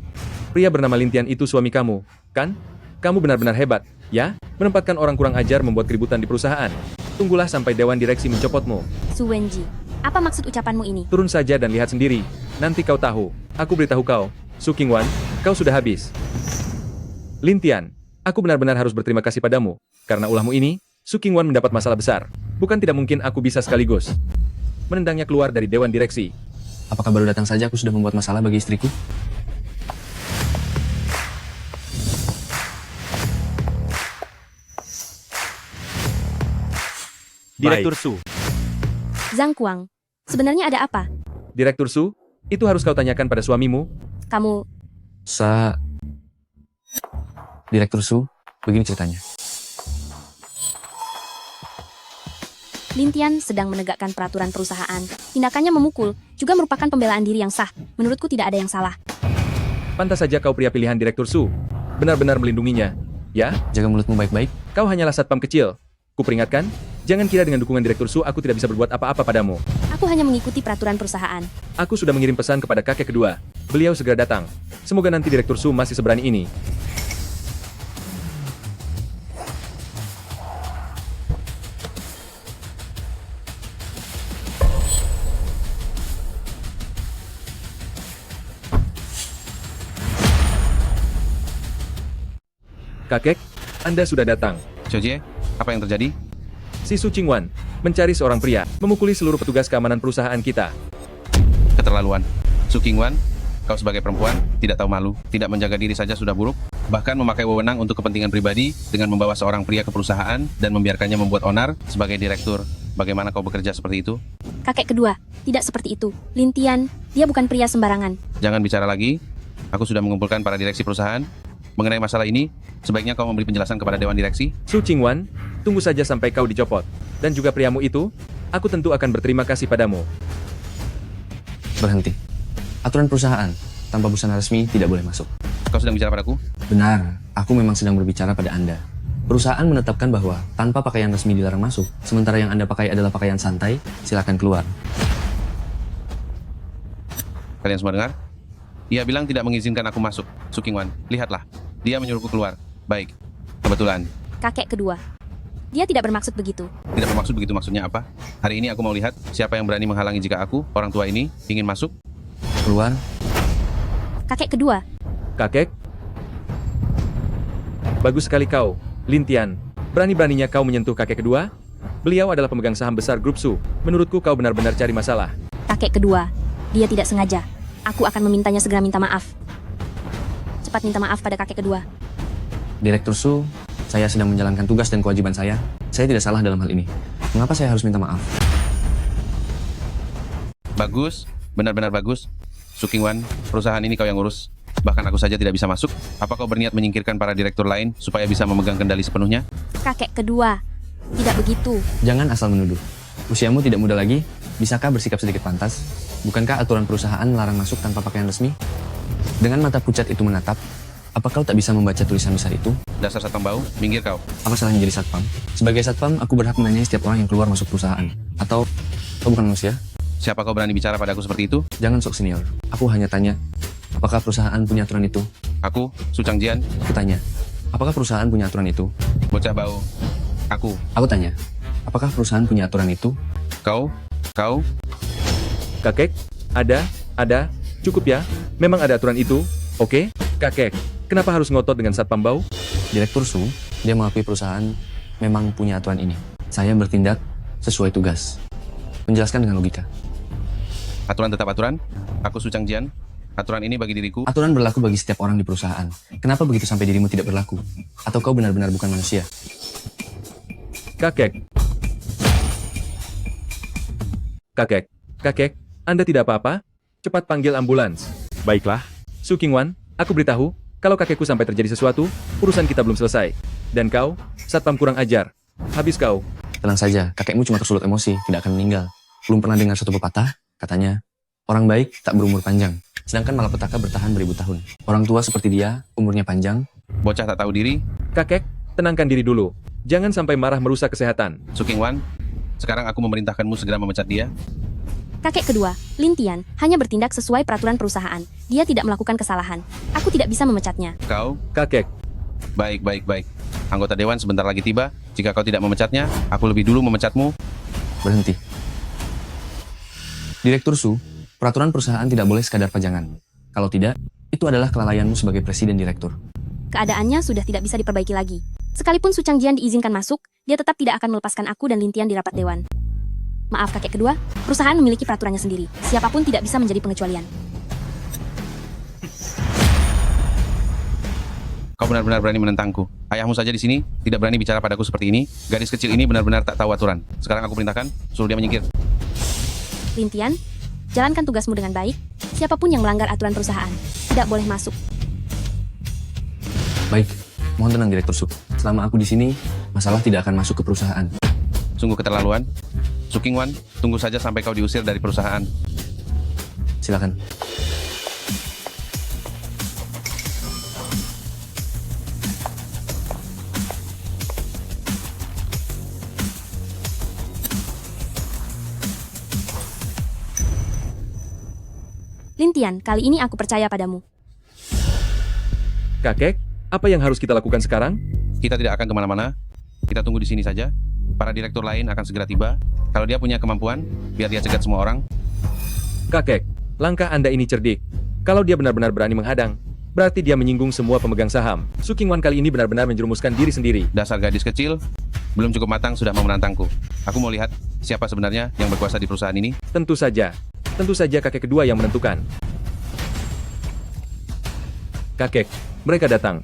pria bernama Lintian itu suami kamu, kan? Kamu benar-benar hebat, ya? Menempatkan orang kurang ajar membuat keributan di perusahaan. Tunggulah sampai Dewan Direksi mencopotmu. Su Wenji, apa maksud ucapanmu ini? Turun saja dan lihat sendiri. Nanti kau tahu. Aku beritahu kau. Su Qingwan, kau sudah habis. Lintian, aku benar-benar harus berterima kasih padamu. Karena ulahmu ini, Su Qingwan mendapat masalah besar. Bukan tidak mungkin aku bisa sekaligus menendangnya keluar dari Dewan Direksi. Apakah baru datang saja aku sudah membuat masalah bagi istriku? Direktur Su. Zhang Kuang, sebenarnya ada apa? Direktur Su, itu harus kau tanyakan pada suamimu. Kamu, Direktur Su, begini ceritanya. Lintian sedang menegakkan peraturan perusahaan. Tindakannya memukul, juga merupakan pembelaan diri yang sah. Menurutku tidak ada yang salah. Pantas saja kau pria pilihan Direktur Su. Benar-benar melindunginya. Ya? Jaga mulutmu baik-baik. Kau hanyalah satpam kecil. Kuperingatkan, jangan kira dengan dukungan Direktur Su aku tidak bisa berbuat apa-apa padamu. Aku hanya mengikuti peraturan perusahaan. Aku sudah mengirim pesan kepada kakek kedua. Beliau segera datang. Semoga nanti Direktur Su masih seberani ini. Kakek, Anda sudah datang. Xiaojie, apa yang terjadi? Si Su Qingwan mencari seorang pria, memukuli seluruh petugas keamanan perusahaan kita. Keterlaluan. Su Qingwan, kau sebagai perempuan, tidak tahu malu, tidak menjaga diri saja sudah buruk, bahkan memakai wewenang untuk kepentingan pribadi dengan membawa seorang pria ke perusahaan dan membiarkannya membuat onar sebagai direktur. Bagaimana kau bekerja seperti itu? Kakek kedua, tidak seperti itu. Lintian, dia bukan pria sembarangan. Jangan bicara lagi. Aku sudah mengumpulkan para direksi perusahaan. Mengenai masalah ini, sebaiknya kau memberi penjelasan kepada Dewan Direksi. Su Qingwan, tunggu saja sampai kau dicopot. Dan juga priamu itu, aku tentu akan berterima kasih padamu. Berhenti. Aturan perusahaan, tanpa busana resmi tidak boleh masuk. Kau sedang bicara padaku? Benar, aku memang sedang berbicara pada Anda. Perusahaan menetapkan bahwa tanpa pakaian resmi dilarang masuk, sementara yang Anda pakai adalah pakaian santai, silakan keluar. Kalian semua dengar? Ia bilang tidak mengizinkan aku masuk. Su Qingwan, lihatlah. Dia menyuruhku keluar. Baik. Kebetulan. Kakek kedua. Dia tidak bermaksud begitu. Tidak bermaksud begitu maksudnya apa? Hari ini aku mau lihat siapa yang berani menghalangi jika aku, orang tua ini, ingin masuk. Keluar. Kakek kedua. Kakek? Bagus sekali kau, Lintian. Berani-beraninya kau menyentuh kakek kedua? Beliau adalah pemegang saham besar grup Su. Menurutku kau benar-benar cari masalah. Kakek kedua. Dia tidak sengaja. Aku akan memintanya segera minta maaf. Cepat minta maaf pada kakek kedua. Direktur Su, saya sedang menjalankan tugas dan kewajiban saya. Saya tidak salah dalam hal ini. Mengapa saya harus minta maaf? Bagus, benar-benar bagus. Su Qingwan, perusahaan ini kau yang urus. Bahkan aku saja tidak bisa masuk. Apa kau berniat menyingkirkan para direktur lain supaya bisa memegang kendali sepenuhnya? Kakek kedua. Tidak begitu. Jangan asal menuduh. Usiamu tidak muda lagi. Bisakah bersikap sedikit pantas? Bukankah aturan perusahaan melarang masuk tanpa pakaian resmi? Dengan mata pucat itu menatap, apa kau tak bisa membaca tulisan besar itu? Dasar satpam bau, minggir kau. Apa salahnya jadi satpam? Sebagai satpam, aku berhak menanyai setiap orang yang keluar masuk perusahaan. Atau, kau bukan manusia? Siapa kau berani bicara padaku seperti itu? Jangan sok senior. Aku hanya tanya, apakah perusahaan punya aturan itu? Aku, Su Changjian. Aku tanya, apakah perusahaan punya aturan itu? Bocah bau. Aku. Aku tanya, apakah perusahaan punya aturan itu? Kau. Kakek, ada, cukup ya. Memang ada aturan itu, oke? Kakek, kenapa harus ngotot dengan satpam bau? Direktur Su, dia mengakui perusahaan memang punya aturan ini. Saya bertindak sesuai tugas. Menjelaskan dengan logika. Aturan tetap aturan. Aku Su Changjian. Aturan ini bagi diriku. Aturan berlaku bagi setiap orang di perusahaan. Kenapa begitu sampai dirimu tidak berlaku? Atau kau benar-benar bukan manusia? Kakek, Anda tidak apa-apa? Cepat panggil ambulans. Baiklah. Su Qingwan, aku beritahu, kalau kakekku sampai terjadi sesuatu, urusan kita belum selesai. Dan kau, satpam kurang ajar. Habis kau. Tenang saja, kakekmu cuma tersulut emosi, tidak akan meninggal. Belum pernah dengar suatu pepatah, katanya, orang baik tak berumur panjang. sedangkan malapetaka bertahan beribu tahun. Orang tua seperti dia, umurnya panjang. Bocah tak tahu diri. Kakek, tenangkan diri dulu. Jangan sampai marah merusak kesehatan. Su Qingwan, sekarang aku memerintahkanmu segera memecat dia. Kakek kedua, Lin Tian, hanya bertindak sesuai peraturan perusahaan. Dia tidak melakukan kesalahan. Aku tidak bisa memecatnya. Kau? Kakek. Baik. Anggota dewan sebentar lagi tiba. Jika kau tidak memecatnya, aku lebih dulu memecatmu. Berhenti. Direktur Su, peraturan perusahaan tidak boleh sekadar pajangan. Kalau tidak, itu adalah kelalaianmu sebagai presiden direktur. Keadaannya sudah tidak bisa diperbaiki lagi. Sekalipun Su Changjian diizinkan masuk, dia tetap tidak akan melepaskan aku dan Lin Tian di rapat dewan. Maaf kakek kedua, perusahaan memiliki peraturannya sendiri. Siapapun tidak bisa menjadi pengecualian. Kau benar-benar berani menentangku. Ayahmu saja di sini tidak berani bicara padaku seperti ini. Gadis kecil ini benar-benar tak tahu aturan. Sekarang aku perintahkan, suruh dia menyingkir. Lin Tian, jalankan tugasmu dengan baik. Siapapun yang melanggar aturan perusahaan tidak boleh masuk. Baik, mohon tenang Direktur Su. Selama aku di sini, masalah tidak akan masuk ke perusahaan. Sungguh keterlaluan. Su Qingwan, tunggu saja sampai kau diusir dari perusahaan. Silakan. Lin Tian, kali ini aku percaya padamu. Kakek, apa yang harus kita lakukan sekarang? Kita tidak akan kemana-mana. Kita tunggu di sini saja. Para direktur lain akan segera tiba. Kalau dia punya kemampuan, biar dia cegat semua orang. Kakek, langkah Anda ini cerdik. Kalau dia benar-benar berani menghadang, berarti dia menyinggung semua pemegang saham. Su Qingwan kali ini benar-benar menjerumuskan diri sendiri. Dasar gadis kecil, belum cukup matang sudah mau menantangku. Aku mau lihat siapa sebenarnya yang berkuasa di perusahaan ini. Tentu saja kakek kedua yang menentukan. Kakek, mereka datang.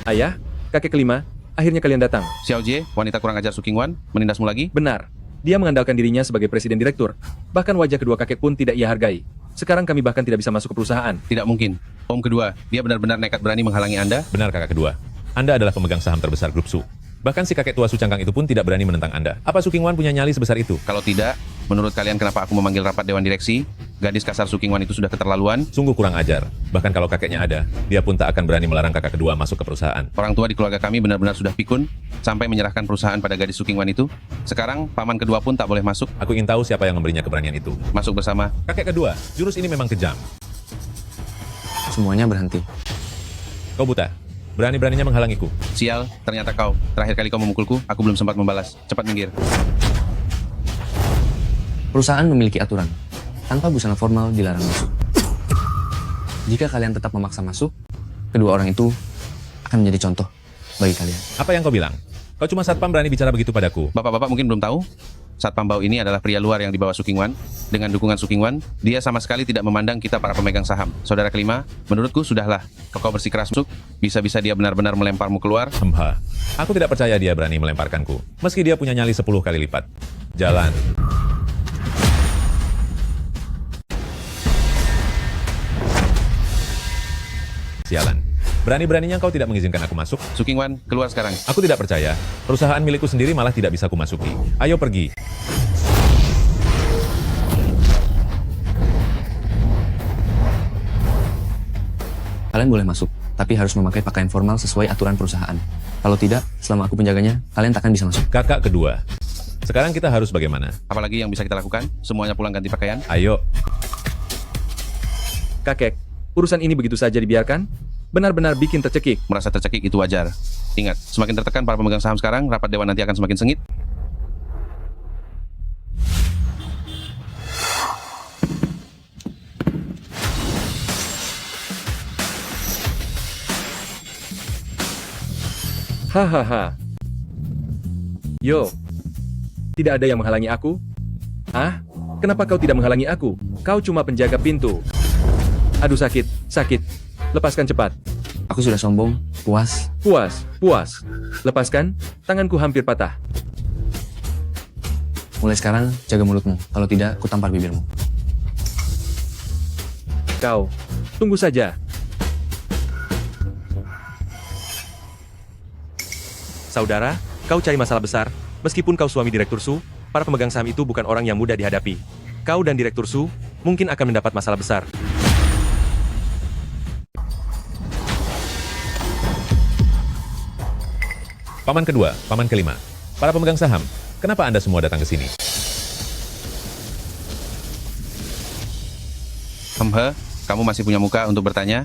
Ayah, kakek kelima, akhirnya kalian datang. Xiao Jie, wanita kurang ajar Su Qingwan, menindasmu lagi? Benar. Dia mengandalkan dirinya sebagai presiden direktur. Bahkan wajah kedua kakek pun tidak ia hargai. Sekarang kami bahkan tidak bisa masuk ke perusahaan. Tidak mungkin. Om kedua, dia benar-benar nekat berani menghalangi Anda? Benar kakak kedua. Anda adalah pemegang saham terbesar grup Su. Bahkan si kakek tua Su Cangkang itu pun tidak berani menentang Anda. Apa Su Qingwan punya nyali sebesar itu? Kalau tidak, menurut kalian kenapa aku memanggil rapat dewan direksi? Gadis kasar Su Qingwan itu sudah keterlaluan? Sungguh kurang ajar. Bahkan kalau kakeknya ada, dia pun tak akan berani melarang kakak kedua masuk ke perusahaan. Orang tua di keluarga kami benar-benar sudah pikun sampai menyerahkan perusahaan pada gadis Su Qingwan itu. Sekarang, paman kedua pun tak boleh masuk. Aku ingin tahu siapa yang memberinya keberanian itu. Masuk bersama. Kakek kedua, jurus ini memang kejam. Semuanya berhenti. Kau buta. Berani-beraninya menghalangiku. Sial, ternyata kau. Terakhir kali kau memukulku, aku belum sempat membalas. Cepat minggir. Perusahaan memiliki aturan. Tanpa busana formal dilarang masuk. Jika kalian tetap memaksa masuk, kedua orang itu akan menjadi contoh bagi kalian. Apa yang kau bilang? Kau cuma satpam berani bicara begitu padaku. Bapak-bapak mungkin belum tahu. Satpam Bau ini adalah pria luar yang dibawa Su Qingwan. Dengan dukungan Su Qingwan, dia sama sekali tidak memandang kita para pemegang saham. Saudara kelima, menurutku sudahlah. Kalau kau bersikeras masuk, bisa-bisa dia benar-benar melemparmu keluar. Aku tidak percaya dia berani melemparkanku. Meski dia punya nyali 10 kali lipat. Jalan. Sialan. Berani-beraninya kau tidak mengizinkan aku masuk? Su Qingwan, keluar sekarang. Aku tidak percaya. Perusahaan milikku sendiri malah tidak bisa kumasuki. Ayo pergi. Kalian boleh masuk, tapi harus memakai pakaian formal sesuai aturan perusahaan. Kalau tidak, selama aku penjaganya, kalian takkan bisa masuk. Kakak kedua. Sekarang kita harus bagaimana? Apalagi yang bisa kita lakukan? Semuanya pulang ganti pakaian? Ayo. Kakek, urusan ini begitu saja dibiarkan? Benar-benar bikin tercekik. Merasa tercekik itu wajar. Ingat, semakin tertekan para pemegang saham sekarang, rapat dewan nanti akan semakin sengit. Hahaha. Yo. Tidak ada yang menghalangi aku? Ah? Kenapa kau tidak menghalangi aku? Kau cuma penjaga pintu. Aduh sakit, sakit. Lepaskan cepat. Aku sudah sombong, puas. Puas. Lepaskan, tanganku hampir patah. Mulai sekarang, jaga mulutmu. Kalau tidak, ku tampar bibirmu. Kau, tunggu saja. Saudara, kau cari masalah besar. Meskipun kau suami Direktur Su, para pemegang saham itu bukan orang yang mudah dihadapi. Kau dan Direktur Su mungkin akan mendapat masalah besar. Paman kedua, paman kelima. Para pemegang saham, kenapa Anda semua datang ke sini? Kamu masih punya muka untuk bertanya?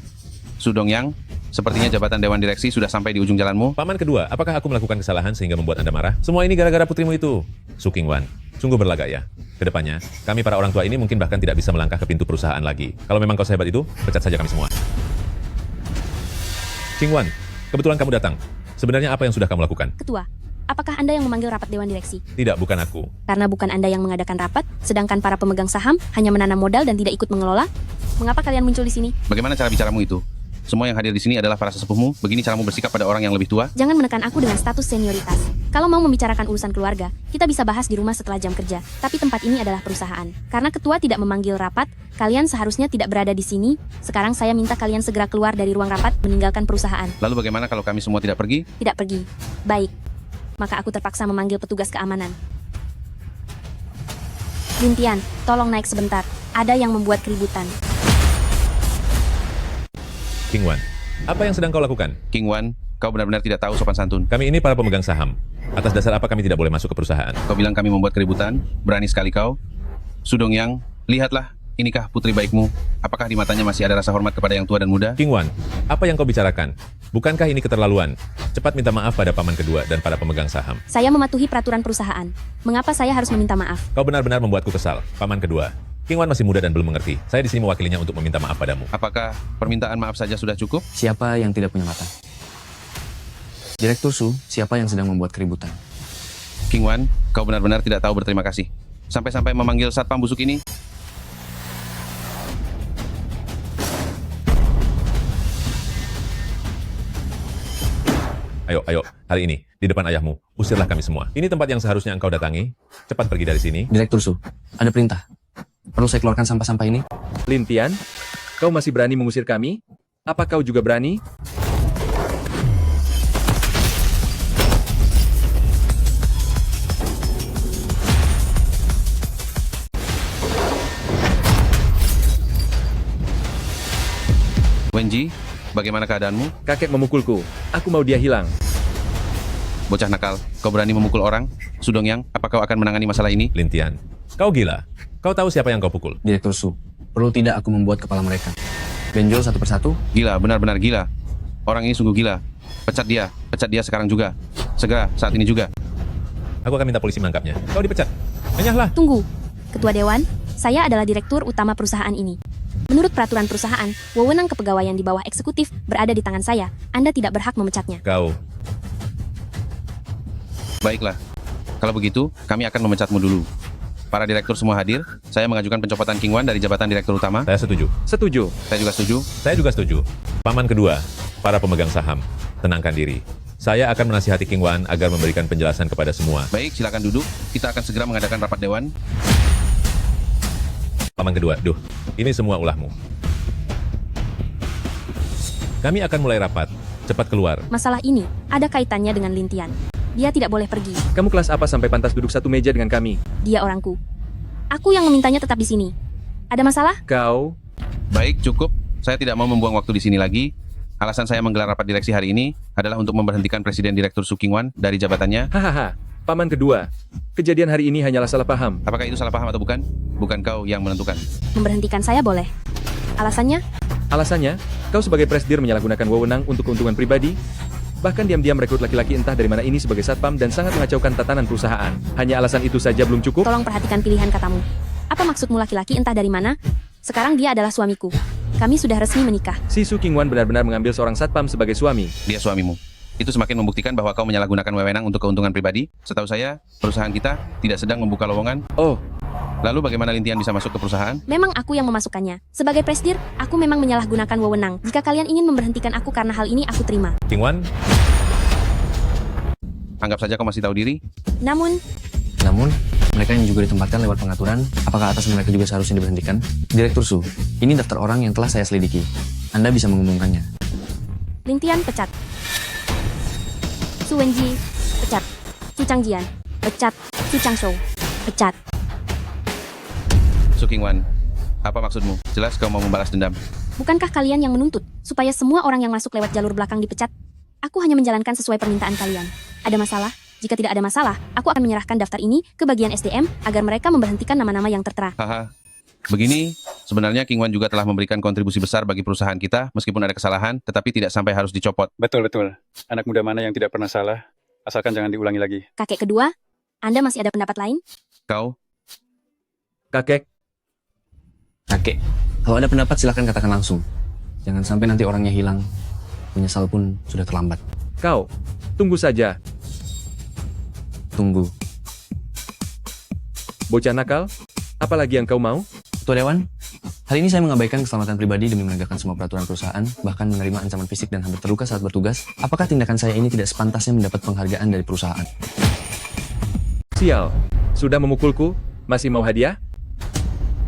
Su Dongyang, sepertinya jabatan Dewan Direksi sudah sampai di ujung jalanmu. Paman kedua, apakah aku melakukan kesalahan sehingga membuat Anda marah? Semua ini gara-gara putrimu itu. Su Qingwan, sungguh berlagak ya. Kedepannya, kami para orang tua ini mungkin bahkan tidak bisa melangkah ke pintu perusahaan lagi. Kalau memang kau sehebat itu, pecat saja kami semua. Qingwan, kebetulan kamu datang. Sebenarnya apa yang sudah kamu lakukan? Ketua, apakah Anda yang memanggil rapat Dewan Direksi? Tidak, bukan aku. Karena bukan Anda yang mengadakan rapat, sedangkan para pemegang saham hanya menanam modal dan tidak ikut mengelola? Mengapa kalian muncul di sini? Bagaimana cara bicaramu itu? Semua yang hadir di sini adalah para sesepuhmu. Begini caramu bersikap pada orang yang lebih tua? Jangan menekan aku dengan status senioritas. Kalau mau membicarakan urusan keluarga, kita bisa bahas di rumah setelah jam kerja. Tapi tempat ini adalah perusahaan. Karena ketua tidak memanggil rapat, kalian seharusnya tidak berada di sini. Sekarang saya minta kalian segera keluar dari ruang rapat, meninggalkan perusahaan. Lalu bagaimana kalau kami semua tidak pergi? Tidak pergi. Baik. Maka aku terpaksa memanggil petugas keamanan. Lintian, tolong naik sebentar. Ada yang membuat keributan. Qingwan, apa yang sedang kau lakukan? Qingwan, kau benar-benar tidak tahu sopan santun. Kami ini para pemegang saham. Atas dasar apa kami tidak boleh masuk ke perusahaan? Kau bilang kami membuat keributan? Berani sekali kau. Su Dongyang, lihatlah. Inikah putri baikmu? Apakah di matanya masih ada rasa hormat kepada yang tua dan muda? Qingwan, apa yang kau bicarakan? Bukankah ini keterlaluan? Cepat minta maaf pada paman kedua dan para pemegang saham. Saya mematuhi peraturan perusahaan. Mengapa saya harus meminta maaf? Kau benar-benar membuatku kesal, paman kedua. Qingwan masih muda dan belum mengerti. Saya di sini mewakilinya untuk meminta maaf padamu. Apakah permintaan maaf saja sudah cukup? Siapa yang tidak punya mata? Direktur Su, siapa yang sedang membuat keributan? Qingwan, kau benar-benar tidak tahu berterima kasih. Sampai-sampai memanggil satpam busuk ini. Ayo, hari ini, di depan ayahmu, usirlah kami semua. Ini tempat yang seharusnya engkau datangi. Cepat pergi dari sini. Direktur Su, ada perintah. Perlu saya keluarkan sampah-sampah ini? Lintian, kau masih berani mengusir kami? Apa kau juga berani? Wenji, bagaimana keadaanmu? Kakek memukulku. Aku mau dia hilang. Bocah nakal, kau berani memukul orang? Su Dongyang, apa kau akan menangani masalah ini? Lintian, kau gila. Kau tahu siapa yang kau pukul? Direktur Su, perlu tidak aku membuat kepala mereka? Benjol satu persatu? Gila, benar-benar gila. Orang ini sungguh gila. Pecat dia sekarang juga. Segera, saat ini juga. Aku akan minta polisi menangkapnya. Kau dipecat. Enyahlah. Tunggu. Ketua Dewan, saya adalah direktur utama perusahaan ini. Menurut peraturan perusahaan, wewenang kepegawaian di bawah eksekutif berada di tangan saya. Anda tidak berhak memecatnya. Kau. Baiklah. Kalau begitu, kami akan memecatmu dulu. Para direktur semua hadir. Saya mengajukan pencopotan Qingwan dari jabatan direktur utama. Saya setuju. Setuju. Saya juga setuju. Saya juga setuju. Paman kedua, para pemegang saham, tenangkan diri. Saya akan menasihati Qingwan agar memberikan penjelasan kepada semua. Baik, silakan duduk. Kita akan segera mengadakan rapat dewan. Paman kedua, ini semua ulahmu. Kami akan mulai rapat. Cepat keluar. Masalah ini ada kaitannya dengan Lintian. Dia tidak boleh pergi. Kamu kelas apa sampai pantas duduk satu meja dengan kami? Dia orangku. Aku yang memintanya tetap di sini. Ada masalah? Kau. Baik, cukup. Saya tidak mau membuang waktu di sini lagi. Alasan saya menggelar rapat direksi hari ini adalah untuk memberhentikan Presiden Direktur Su Qingwan dari jabatannya. Hahaha. Paman kedua. Kejadian hari ini hanyalah salah paham. Apakah itu salah paham atau bukan? Bukan kau yang menentukan. Memberhentikan saya boleh. Alasannya? Alasannya, kau sebagai presdir menyalahgunakan wewenang untuk keuntungan pribadi. Bahkan diam-diam merekrut laki-laki entah dari mana ini sebagai satpam dan sangat mengacaukan tatanan perusahaan. Hanya alasan itu saja belum cukup? Tolong perhatikan pilihan katamu. Apa maksudmu laki-laki entah dari mana? Sekarang dia adalah suamiku. Kami sudah resmi menikah. Si Su Qingwan benar-benar mengambil seorang satpam sebagai suami. Dia suamimu. Itu semakin membuktikan bahwa kau menyalahgunakan wewenang untuk keuntungan pribadi. Setahu saya, perusahaan kita tidak sedang membuka lowongan. Oh. Lalu bagaimana Lintian bisa masuk ke perusahaan? Memang aku yang memasukkannya. Sebagai presdir, aku memang menyalahgunakan wewenang. Jika kalian ingin memberhentikan aku karena hal ini, aku terima. Qingwan? Anggap saja kau masih tahu diri. Namun, mereka yang juga ditempatkan lewat pengaturan, apakah atas mereka juga seharusnya diberhentikan? Direktur Su, ini daftar orang yang telah saya selidiki. Anda bisa mengumumkannya. Lintian pecat. Su Wenji, Su Changjian, pecat. Su Changshou, pecat. Su Qingwan, apa maksudmu? Jelas kau mau membalas dendam. Bukankah kalian yang menuntut supaya semua orang yang masuk lewat jalur belakang dipecat? Aku hanya menjalankan sesuai permintaan kalian. Ada masalah? Jika tidak ada masalah, aku akan menyerahkan daftar ini ke bagian SDM agar mereka memberhentikan nama-nama yang tertera. Haha. Begini, sebenarnya Qingwan juga telah memberikan kontribusi besar bagi perusahaan kita, meskipun ada kesalahan, tetapi tidak sampai harus dicopot. Betul. Anak muda mana yang tidak pernah salah, asalkan jangan diulangi lagi. Kakek kedua, Anda masih ada pendapat lain? Kau? Kakek, Kakek, kalau ada pendapat silakan katakan langsung. Jangan sampai nanti orangnya hilang. Menyesal pun sudah terlambat. kau, tunggu saja. Tunggu. Bocah nakal, apalagi yang kau mau? Ketua Dewan, hari ini saya mengabaikan keselamatan pribadi demi menegakkan semua peraturan perusahaan, bahkan menerima ancaman fisik dan hampir terluka saat bertugas. Apakah tindakan saya ini tidak sepantasnya mendapat penghargaan dari perusahaan? Sial, sudah memukulku, masih mau hadiah?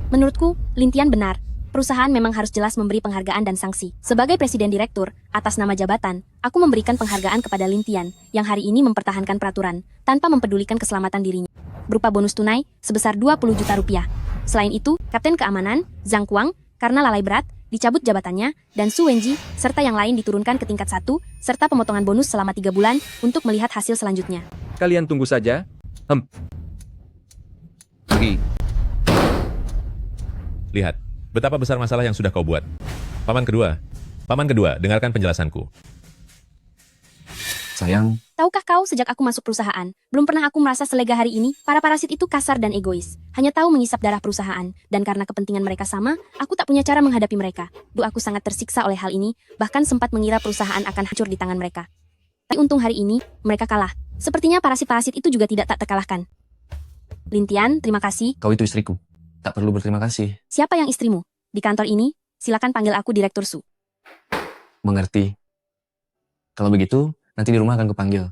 Menurutku, Lintian benar. Perusahaan memang harus jelas memberi penghargaan dan sanksi. Sebagai presiden direktur, atas nama jabatan, aku memberikan penghargaan kepada Lintian yang hari ini mempertahankan peraturan tanpa mempedulikan keselamatan dirinya, berupa bonus tunai sebesar 20 juta rupiah. Selain itu, Kapten Keamanan, Zhang Kuang, karena lalai berat, dicabut jabatannya, dan Su Wenji, serta yang lain diturunkan ke tingkat 1, serta pemotongan bonus selama 3 bulan untuk melihat hasil selanjutnya. Kalian tunggu saja. Pergi. Lihat, betapa besar masalah yang sudah kau buat. Paman kedua, dengarkan penjelasanku. Sayang, Tahukah kau sejak aku masuk perusahaan, belum pernah aku merasa selega hari ini. Para parasit itu kasar dan egois, hanya tahu mengisap darah perusahaan, dan karena kepentingan mereka sama, aku tak punya cara menghadapi mereka. Aku sangat tersiksa oleh hal ini, bahkan sempat mengira perusahaan akan hancur di tangan mereka. Tapi untung hari ini, mereka kalah. Sepertinya parasit-parasit itu juga tidak tak terkalahkan. Lintian, terima kasih. kau itu istriku. Tak perlu berterima kasih. Siapa yang istrimu? Di kantor ini, silakan panggil aku Direktur Su. Mengerti. Kalau begitu, nanti di rumah akan kupanggil.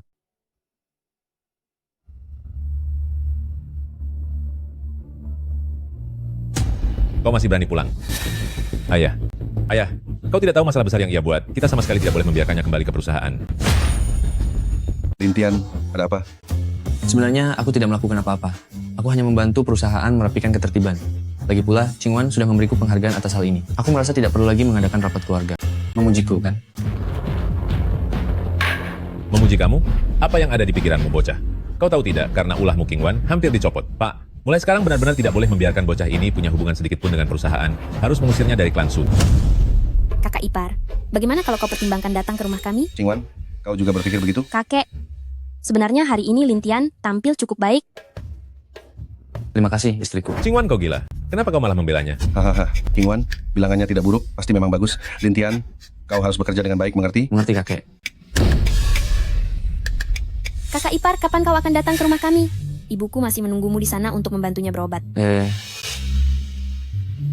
Kau masih berani pulang. Ayah, kau tidak tahu masalah besar yang ia buat. Kita sama sekali tidak boleh membiarkannya kembali ke perusahaan. Lintian, ada apa? Sebenarnya aku tidak melakukan apa-apa. Aku hanya membantu perusahaan merapikan ketertiban. Lagi pula, Qingwan sudah memberiku penghargaan atas hal ini. Aku merasa tidak perlu lagi mengadakan rapat keluarga. Memujiku, kan? Memuji kamu? Apa yang ada di pikiranmu, bocah? Kau tahu tidak, karena ulahmu Qingwan hampir dicopot. Pak, mulai sekarang benar-benar tidak boleh membiarkan bocah ini punya hubungan sedikit pun dengan perusahaan. Harus mengusirnya dari klan Su. Kakak ipar, bagaimana kalau kau pertimbangkan datang ke rumah kami? Qingwan, kau juga berpikir begitu? Kakek, sebenarnya hari ini Lintian tampil cukup baik. Terima kasih, istriku. Qingwan, kau gila. Kenapa kau malah membelanya? Hahaha, Qingwan, bilangannya tidak buruk, pasti memang bagus. Lintian, kau harus bekerja dengan baik, mengerti? Mengerti, kakek. Kakak ipar, kapan kau akan datang ke rumah kami? Ibuku masih menunggumu di sana untuk membantunya berobat.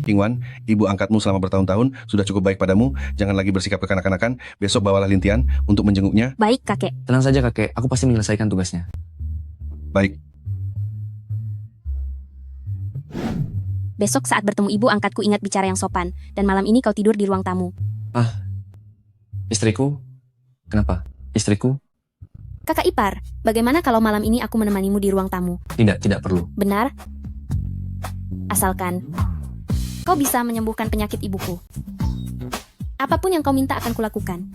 Qingwan, ibu angkatmu selama bertahun-tahun sudah cukup baik padamu. Jangan lagi bersikap kekanak-kanakan. Besok bawalah Lintian untuk menjenguknya. Baik, kakek. Tenang saja, kakek. Aku pasti menyelesaikan tugasnya. Baik. Besok saat bertemu ibu angkatku ingat bicara yang sopan. Dan malam ini kau tidur di ruang tamu. Istriku? Kenapa? Istriku? Kakak ipar, bagaimana kalau malam ini aku menemanimu di ruang tamu? Tidak perlu. Benar? Asalkan kau bisa menyembuhkan penyakit ibuku. Apapun yang kau minta akan kulakukan.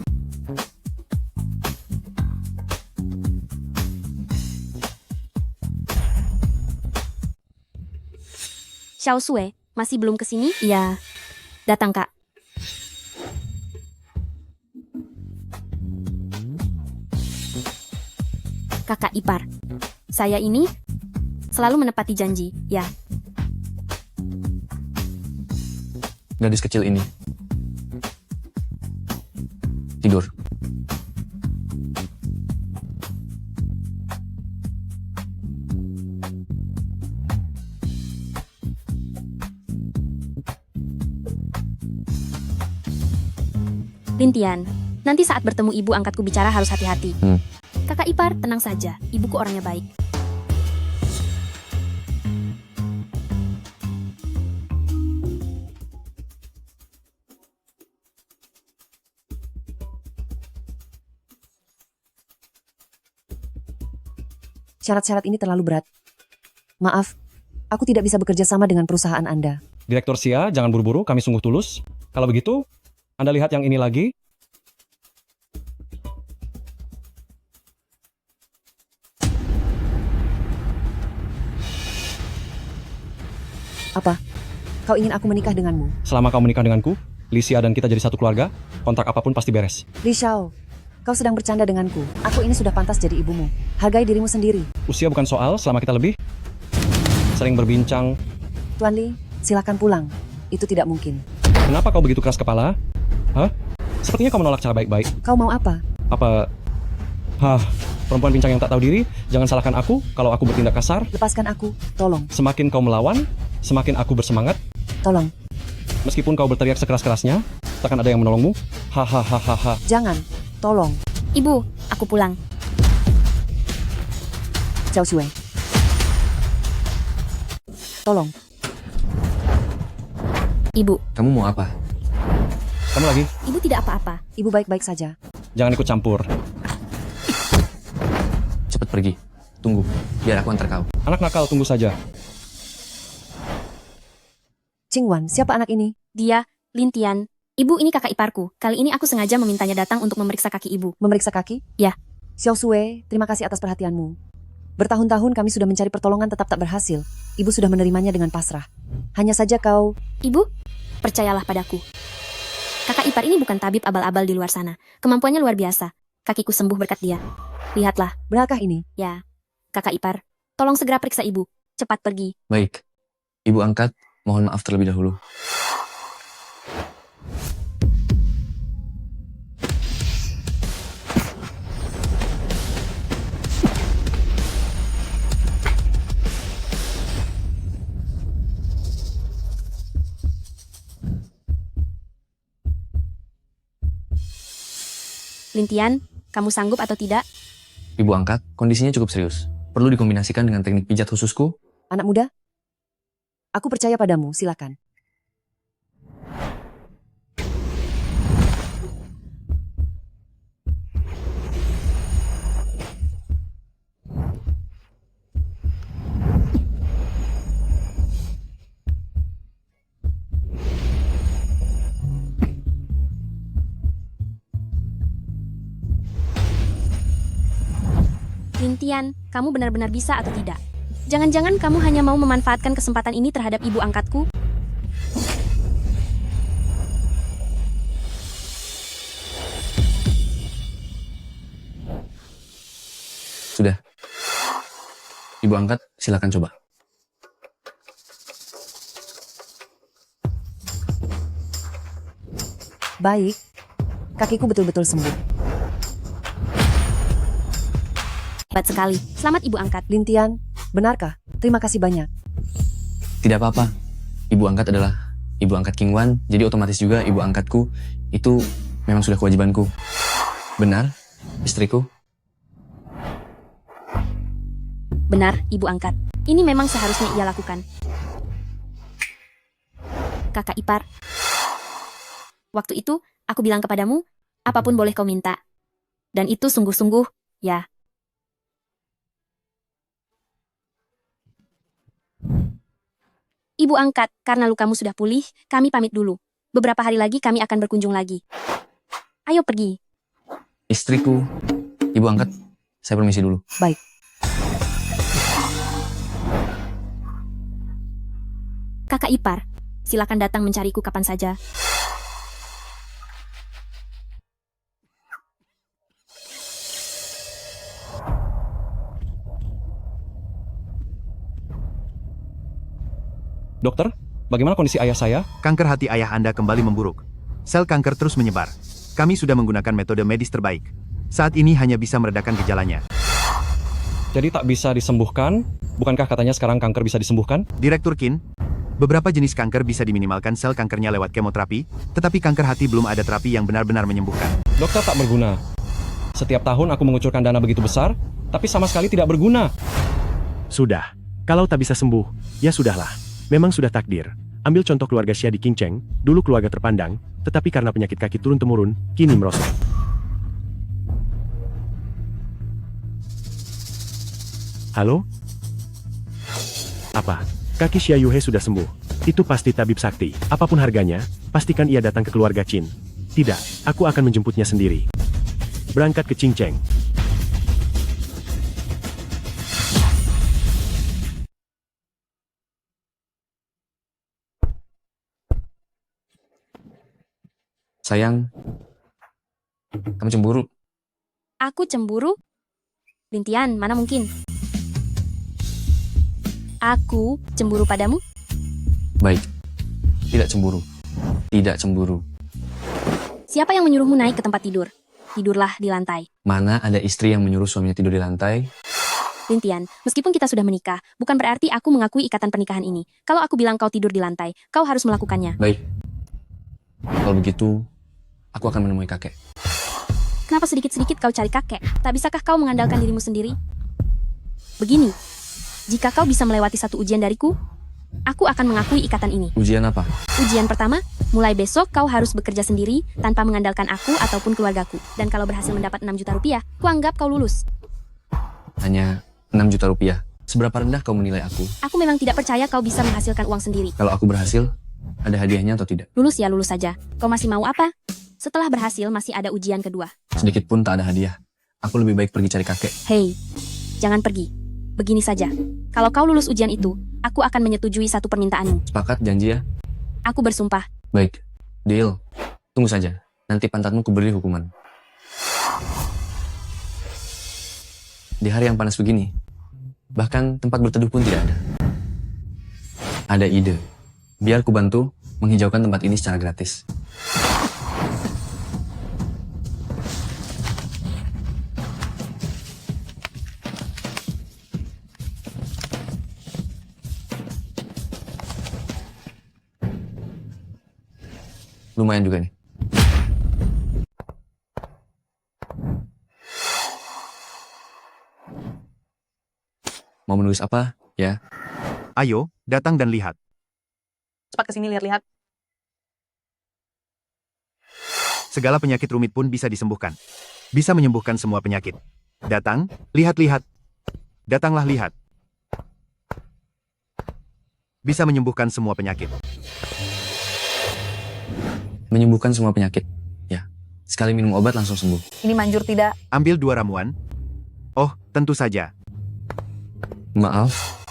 Xiao Sue, masih belum kesini? Iya. Datang, Kak. Kakak ipar, saya ini selalu menepati janji, ya. Gadis kecil ini. Tidur. Lintian, nanti saat bertemu ibu angkatku bicara harus hati-hati. Kakak ipar, tenang saja. Ibuku orangnya baik. Syarat-syarat ini terlalu berat. Maaf, aku tidak bisa bekerja sama dengan perusahaan Anda. Direktur Xia, jangan buru-buru, kami sungguh tulus. Kalau begitu, Anda lihat yang ini lagi. Apa? Kau ingin aku menikah denganmu? Selama kau menikah denganku, Lisia dan kita jadi satu keluarga, kontrak apapun pasti beres. Li Xiao, kau sedang bercanda denganku. Aku ini sudah pantas jadi ibumu. Hargai dirimu sendiri. Usia bukan soal, selama kita lebih sering berbincang. Tuan Li, silakan pulang. Itu tidak mungkin. Kenapa kau begitu keras kepala? Hah? Sepertinya kau menolak cara baik-baik. Kau mau apa? Apa? Hah, perempuan pincang yang tak tahu diri, jangan salahkan aku kalau aku bertindak kasar. Lepaskan aku, tolong. Semakin kau melawan, semakin aku bersemangat. Tolong. Meskipun kau berteriak sekeras-kerasnya, takkan ada yang menolongmu. Hahaha. Jangan, tolong. Ibu, aku pulang. Xiao Shui. Tolong. Ibu, Kamu mau apa? Kamu lagi? ibu tidak apa-apa. Ibu baik-baik saja. Jangan ikut campur. Cepat pergi. Tunggu, biar aku antar kau. Anak nakal, tunggu saja. Qingwan, siapa anak ini? Dia, Lintian. Ibu, ini kakak iparku. Kali ini aku sengaja memintanya datang untuk memeriksa kaki ibu. Memeriksa kaki? Ya. Xiao Shui, terima kasih atas perhatianmu. Bertahun-tahun kami sudah mencari pertolongan tetap tak berhasil. Ibu sudah menerimanya dengan pasrah. Hanya saja kau... Ibu, percayalah padaku. Kakak ipar ini bukan tabib abal-abal di luar sana. Kemampuannya luar biasa. Kakiku sembuh berkat dia. Lihatlah. Benarkah ini? Ya. Kakak ipar, tolong segera periksa ibu. Cepat pergi. Baik. Ibu angkat, mohon maaf terlebih dahulu. Lintian, kamu sanggup atau tidak? Ibu angkat, kondisinya cukup serius. Perlu dikombinasikan dengan teknik pijat khususku. Anak muda? Aku percaya padamu, silakan. Lintian, kamu benar-benar bisa atau tidak? Jangan-jangan kamu hanya mau memanfaatkan kesempatan ini terhadap ibu angkatku? Sudah. Ibu angkat, silakan coba. Baik. Kakiku betul-betul sembuh. Hebat sekali. Selamat ibu angkat. Lintian, benarkah? Terima kasih banyak. Tidak apa-apa. Ibu angkat adalah ibu angkat Qingwan, jadi otomatis juga ibu angkatku itu memang sudah kewajibanku. Benar, istriku? Benar, ibu angkat. Ini memang seharusnya ia lakukan. Kakak ipar. Waktu itu, aku bilang kepadamu, apapun boleh kau minta. Dan itu sungguh-sungguh, ya. Ibu angkat, karena lukamu sudah pulih, kami pamit dulu. Beberapa hari lagi kami akan berkunjung lagi. Ayo pergi. Istriku. Ibu angkat, saya permisi dulu. Baik. Kakak ipar, silakan datang mencariku kapan saja. Dokter, bagaimana kondisi ayah saya? Kanker hati ayah Anda kembali memburuk. Sel kanker terus menyebar. Kami sudah menggunakan metode medis terbaik. Saat ini hanya bisa meredakan gejalanya. Jadi tak bisa disembuhkan? Bukankah katanya sekarang kanker bisa disembuhkan? Direktur Qin, beberapa jenis kanker bisa diminimalkan sel kankernya lewat kemoterapi, tetapi kanker hati belum ada terapi yang benar-benar menyembuhkan. Dokter tak berguna. Setiap tahun aku mengucurkan dana begitu besar, tapi sama sekali tidak berguna. Sudah. Kalau tak bisa sembuh, ya sudahlah. Memang sudah takdir. Ambil contoh keluarga Xia di Qingcheng, dulu keluarga terpandang, tetapi karena penyakit kaki turun-temurun, kini merosot. Halo? Apa? Kaki Xia Yuhe sudah sembuh. Itu pasti tabib sakti. Apapun harganya, pastikan ia datang ke keluarga Qin. Tidak, aku akan menjemputnya sendiri. Berangkat ke Qingcheng. Sayang, kamu cemburu. Aku cemburu? Lintian, mana mungkin? Aku cemburu padamu? Baik, tidak cemburu. Tidak cemburu. Siapa yang menyuruhmu naik ke tempat tidur? Tidurlah di lantai. Mana ada istri yang menyuruh suaminya tidur di lantai? Lintian, meskipun kita sudah menikah, bukan berarti aku mengakui ikatan pernikahan ini. Kalau aku bilang kau tidur di lantai, kau harus melakukannya. Baik. Kalau begitu, aku akan menemui kakek. Kenapa sedikit-sedikit kau cari kakek? Tak bisakah kau mengandalkan dirimu sendiri? Begini, jika kau bisa melewati satu ujian dariku, aku akan mengakui ikatan ini. Ujian apa? Ujian pertama, mulai besok kau harus bekerja sendiri tanpa mengandalkan aku ataupun keluargaku. Dan kalau berhasil mendapat 6 juta rupiah, kuanggap kau lulus. Hanya 6 juta rupiah. Seberapa rendah kau menilai aku? Aku memang tidak percaya kau bisa menghasilkan uang sendiri. Kalau aku berhasil, ada hadiahnya atau tidak? Lulus ya lulus saja. Kau masih mau apa? Setelah berhasil masih ada ujian kedua. Sedikit pun tak ada hadiah. Aku lebih baik pergi cari kakek. Hei, jangan pergi. Begini saja. Kalau kau lulus ujian itu, aku akan menyetujui satu permintaanmu. Sepakat, janji ya? Aku bersumpah. Baik, deal. Tunggu saja. Nanti pantatmu kuberi hukuman. Di hari yang panas begini, bahkan tempat berteduh pun tidak ada. Ada ide. Biar ku bantu menghijaukan tempat ini secara gratis. Lumayan juga nih. Mau menulis apa? Ya. Ayo, datang dan lihat. Cepat kesini lihat-lihat. Segala penyakit rumit pun bisa disembuhkan. Bisa menyembuhkan semua penyakit. Datang, lihat-lihat. Datanglah lihat. Bisa menyembuhkan semua penyakit. Menyembuhkan semua penyakit. Ya. Sekali minum obat langsung sembuh. Ini manjur tidak? Ambil 2 ramuan. Oh, tentu saja. Maaf.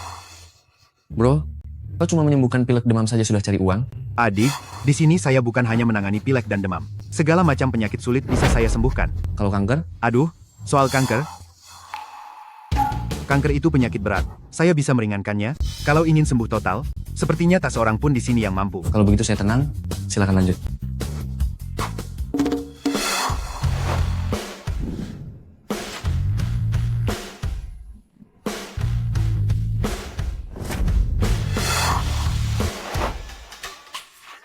Bro, kau cuma menyembuhkan pilek demam saja sudah cari uang? Adik, di sini saya bukan hanya menangani pilek dan demam. Segala macam penyakit sulit bisa saya sembuhkan. Kalau kanker? Aduh, soal kanker. Kanker itu penyakit berat. Saya bisa meringankannya. Kalau ingin sembuh total, sepertinya tak seorang pun di sini yang mampu. Kalau begitu saya tenang. Silakan lanjut.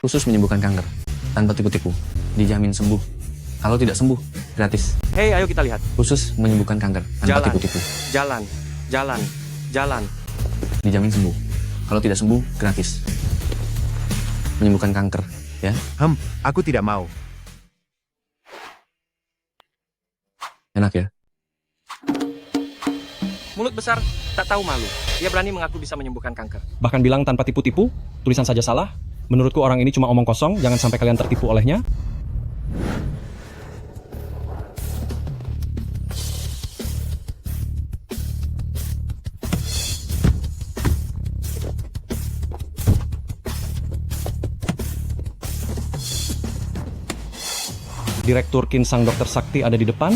Khusus menyembuhkan kanker, tanpa tipu-tipu, dijamin sembuh. Kalau tidak sembuh, gratis. Hei, ayo kita lihat. Khusus menyembuhkan kanker, tanpa Jalan. tipu-tipu, Jalan, jalan, jalan. dijamin sembuh. Kalau tidak sembuh, gratis. Menyembuhkan kanker, ya? Aku tidak mau. Enak ya? Mulut besar, tak tahu malu. Dia berani mengaku bisa menyembuhkan kanker. Bahkan bilang tanpa tipu-tipu, tulisan saja salah. Menurutku orang ini cuma omong kosong, jangan sampai kalian tertipu olehnya. Direktur Qin Sang Dr. Sakti ada di depan.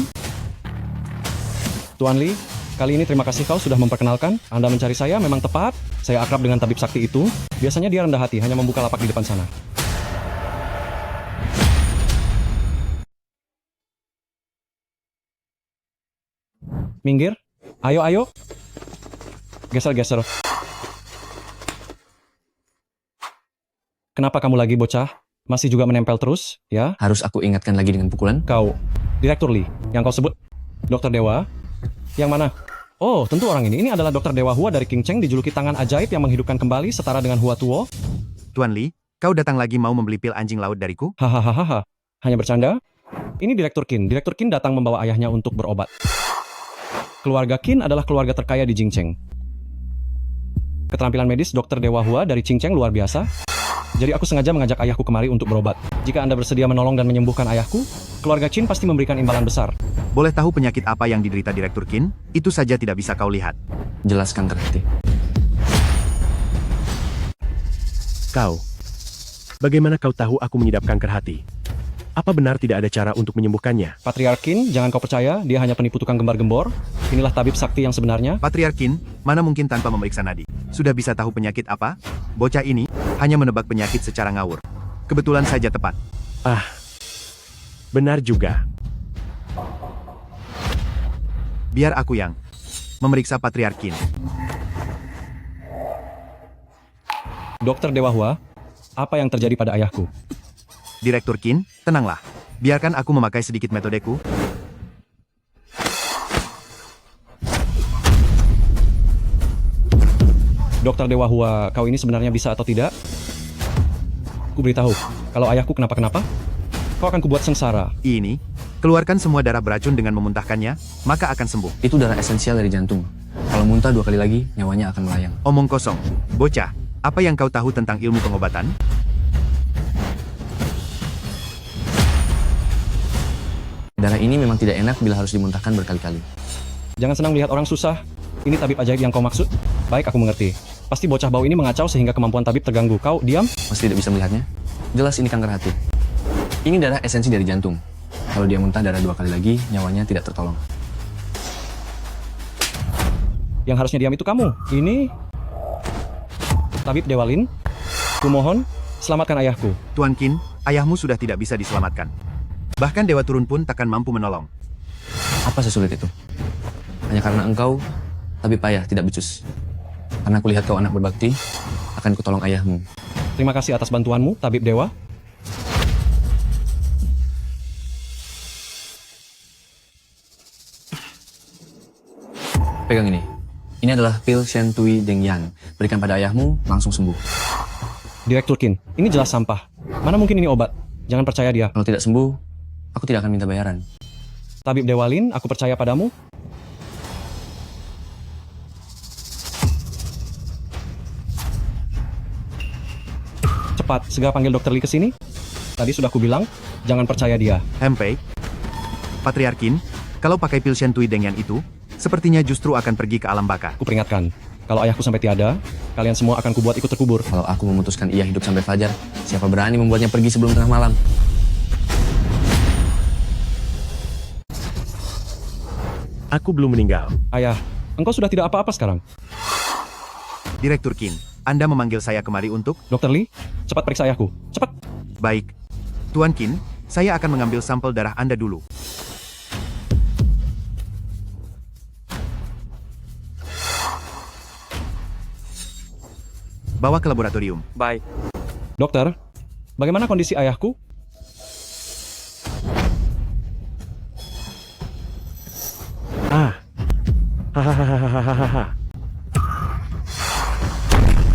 Tuan Li, kali ini terima kasih kau sudah memperkenalkan. Anda mencari saya memang tepat. Saya akrab dengan tabib sakti itu. Biasanya dia rendah hati, hanya membuka lapak di depan sana. Minggir. Ayo, ayo. Geser-geser. Kenapa kamu lagi, bocah? Masih juga menempel terus, ya? Harus aku ingatkan lagi dengan pukulan? Kau, Direktur Li, yang kau sebut Dokter Dewa. Yang mana? Oh, tentu orang ini. Ini adalah Dokter Dewa Hua dari Qingcheng, dijuluki tangan ajaib yang menghidupkan kembali setara dengan Hua Tuo. Tuan Li, kau datang lagi mau membeli pil anjing laut dariku? Hahaha. Hanya bercanda? Ini Direktur Qin. Direktur Qin datang membawa ayahnya untuk berobat. Keluarga Qin adalah keluarga terkaya di Jingcheng. Keterampilan medis Dr. Dewa Hua dari Qingcheng luar biasa. Jadi aku sengaja mengajak ayahku kemari untuk berobat. Jika Anda bersedia menolong dan menyembuhkan ayahku, keluarga Qin pasti memberikan imbalan besar. Boleh tahu penyakit apa yang diderita Direktur Qin? Itu saja tidak bisa kau lihat. Jelas kanker hati. Kau. Bagaimana kau tahu aku mengidap kanker hati? Apa benar tidak ada cara untuk menyembuhkannya? Patriark Qin, jangan kau percaya, dia hanya penipu tukang gembar-gembor. Inilah tabib sakti yang sebenarnya. Patriark Qin, mana mungkin tanpa memeriksa nadi? Sudah bisa tahu penyakit apa? Bocah ini hanya menebak penyakit secara ngawur. Kebetulan saja tepat. Ah, benar juga. Biar aku yang memeriksa Patriark Qin. Dokter Dewa Hua, apa yang terjadi pada ayahku? Direktur Qin, tenanglah. Biarkan aku memakai sedikit metodeku. Dokter Dewa Hua, kau ini sebenarnya bisa atau tidak? Ku beritahu, kalau ayahku kenapa-kenapa, kau akan kubuat sengsara. Ini, keluarkan semua darah beracun dengan memuntahkannya, maka akan sembuh. Itu darah esensial dari jantung. Kalau muntah 2 kali lagi, nyawanya akan melayang. Omong kosong. Bocah, apa yang kau tahu tentang ilmu pengobatan? Darah ini memang tidak enak bila harus dimuntahkan berkali-kali. Jangan senang melihat orang susah. Ini tabib ajaib yang kau maksud? Baik, aku mengerti. Pasti bocah bau ini mengacau sehingga kemampuan tabib terganggu. Kau diam? Masih tidak bisa melihatnya? Jelas ini kanker hati. Ini darah esensi dari jantung. Kalau dia muntah darah 2 kali lagi, nyawanya tidak tertolong. Yang harusnya diam itu kamu. Ini... Tabib Dewalin, kumohon, selamatkan ayahku. Tuan Qin, ayahmu sudah tidak bisa diselamatkan. Bahkan Dewa Turun pun takkan mampu menolong. Apa sesulit itu? Hanya karena engkau, tabib ayah, tidak becus. Karena aku lihat kau anak berbakti, akan kutolong ayahmu. Terima kasih atas bantuanmu, Tabib Dewa. Pegang ini. Ini adalah pil Shen Tui Deng Yan. Berikan pada ayahmu, langsung sembuh. Direktur Qin, ini jelas sampah. Mana mungkin ini obat? Jangan percaya dia. Kalau tidak sembuh, aku tidak akan minta bayaran. Tabib Dewalin, aku percaya padamu. Cepat, segera panggil Dokter Li ke sini. Tadi sudah kubilang, jangan percaya dia. Hempei, Patriark Qin, kalau pakai pil Shen Tui Deng Yan itu, sepertinya justru akan pergi ke alam baka. Ku peringatkan, kalau ayahku sampai tiada, kalian semua akan kubuat ikut terkubur. Kalau aku memutuskan ia hidup sampai fajar, siapa berani membuatnya pergi sebelum tengah malam? Aku belum meninggal. Ayah, engkau sudah tidak apa-apa sekarang. Direktur Qin, Anda memanggil saya kemari untuk... Dokter Li, cepat periksa ayahku. Cepat. Baik. Tuan Qin, saya akan mengambil sampel darah Anda dulu. Bawa ke laboratorium. Baik. Dokter, bagaimana kondisi ayahku? Hahaha.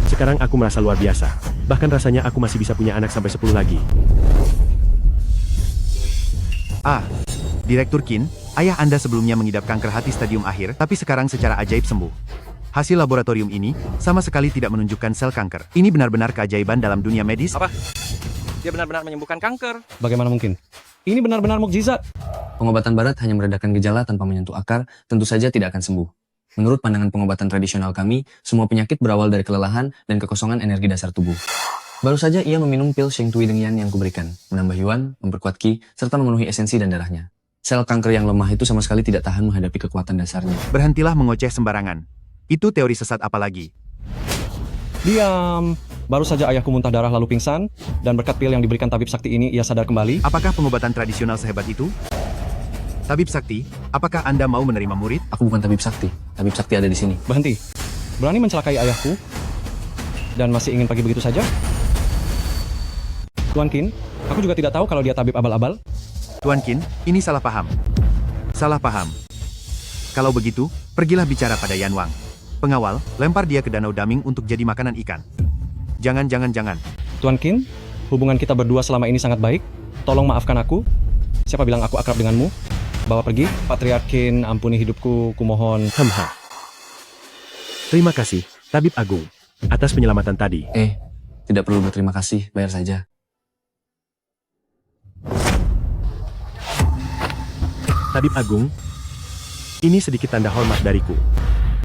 Sekarang aku merasa luar biasa. Bahkan rasanya aku masih bisa punya anak sampai 10 lagi. Direktur Qin, ayah Anda sebelumnya mengidap kanker hati stadium akhir, tapi sekarang secara ajaib sembuh. Hasil laboratorium ini sama sekali tidak menunjukkan sel kanker. Ini benar-benar keajaiban dalam dunia medis. Apa? Dia benar-benar menyembuhkan kanker. Bagaimana mungkin? Ini benar-benar mukjizat. Pengobatan barat hanya meredakan gejala tanpa menyentuh akar, tentu saja tidak akan sembuh. Menurut pandangan pengobatan tradisional kami, semua penyakit berawal dari kelelahan dan kekosongan energi dasar tubuh. Baru saja ia meminum pil Shen Tui Deng Yan yang kuberikan, menambah yuan, memperkuat ki, serta memenuhi esensi dan darahnya. Sel kanker yang lemah itu sama sekali tidak tahan menghadapi kekuatan dasarnya. Berhentilah mengoceh sembarangan. Itu teori sesat apa lagi? Diam. Baru saja ayahku muntah darah lalu pingsan, dan berkat pil yang diberikan tabib sakti ini ia sadar kembali. Apakah pengobatan tradisional sehebat itu? Tabib Sakti, apakah Anda mau menerima murid? Aku bukan tabib sakti. Tabib sakti ada di sini. Berhenti. Berani mencelakai ayahku? Dan masih ingin pergi begitu saja? Tuan Qin, aku juga tidak tahu kalau dia tabib abal-abal. Tuan Qin, ini salah paham. Salah paham. Kalau begitu, pergilah bicara pada Yan Wang. Pengawal, lempar dia ke Danau Daming untuk jadi makanan ikan. Jangan. Tuan Qin, hubungan kita berdua selama ini sangat baik. Tolong maafkan aku. Siapa bilang aku akrab denganmu? Bawa pergi, Patriarkin, ampuni hidupku, kumohon. Hamha. Terima kasih, Tabib Agung, atas penyelamatan tadi. Tidak perlu berterima kasih, bayar saja. Tabib Agung, ini sedikit tanda hormat dariku.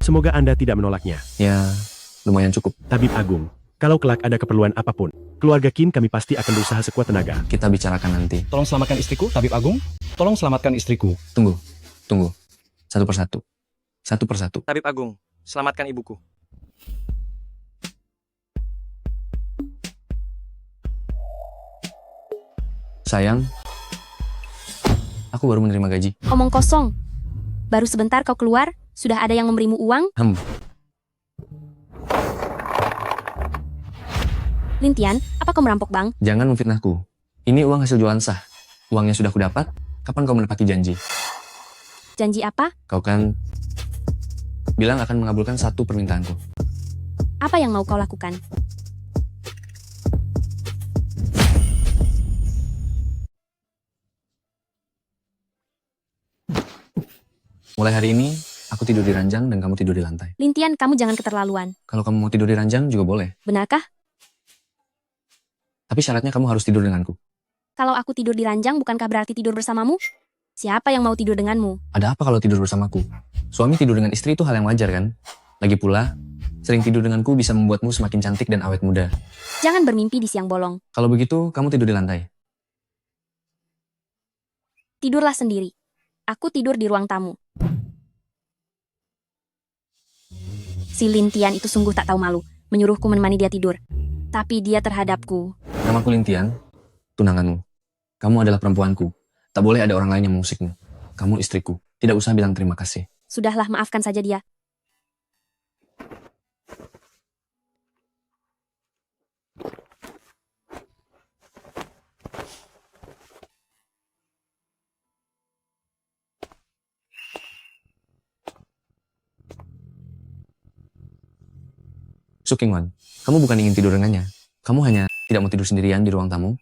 Semoga Anda tidak menolaknya. Ya, lumayan cukup. Tabib Agung, kalau kelak ada keperluan apapun, keluarga Qin kami pasti akan berusaha sekuat tenaga. Kita bicarakan nanti. Tolong selamatkan istriku, Tabib Agung. Tolong selamatkan istriku. Tunggu. Satu persatu. Tabib Agung, selamatkan ibuku. Sayang, aku baru menerima gaji. Omong kosong. Baru sebentar kau keluar, sudah ada yang memberimu uang? Lintian, apa kau merampok bang? Jangan memfitnahku. Ini uang hasil jualan sah. Uangnya sudah kudapat. Kapan kau menepati janji? Janji apa? Kau kan bilang akan mengabulkan satu permintaanku. Apa yang mau kau lakukan? Mulai hari ini, aku tidur di ranjang dan kamu tidur di lantai. Lintian, kamu jangan keterlaluan. Kalau kamu mau tidur di ranjang juga boleh. Benarkah? Tapi syaratnya kamu harus tidur denganku. Kalau aku tidur di ranjang, bukankah berarti tidur bersamamu? Siapa yang mau tidur denganmu? Ada apa kalau tidur bersamaku? Suami tidur dengan istri itu hal yang wajar kan? Lagi pula, sering tidur denganku bisa membuatmu semakin cantik dan awet muda. Jangan bermimpi di siang bolong. Kalau begitu, kamu tidur di lantai. Tidurlah sendiri. Aku tidur di ruang tamu. Si Lintian itu sungguh tak tahu malu, menyuruhku menemani dia tidur. Tapi dia terhadapku. Namaku Lintian, tunanganmu. Kamu adalah perempuanku. Tak boleh ada orang lain yang mengusikmu. Kamu istriku. Tidak usah bilang terima kasih. Sudahlah, maafkan saja dia. Sukingwan, kamu bukan ingin tidur dengannya. Kamu hanya tidak mau tidur sendirian di ruang tamu.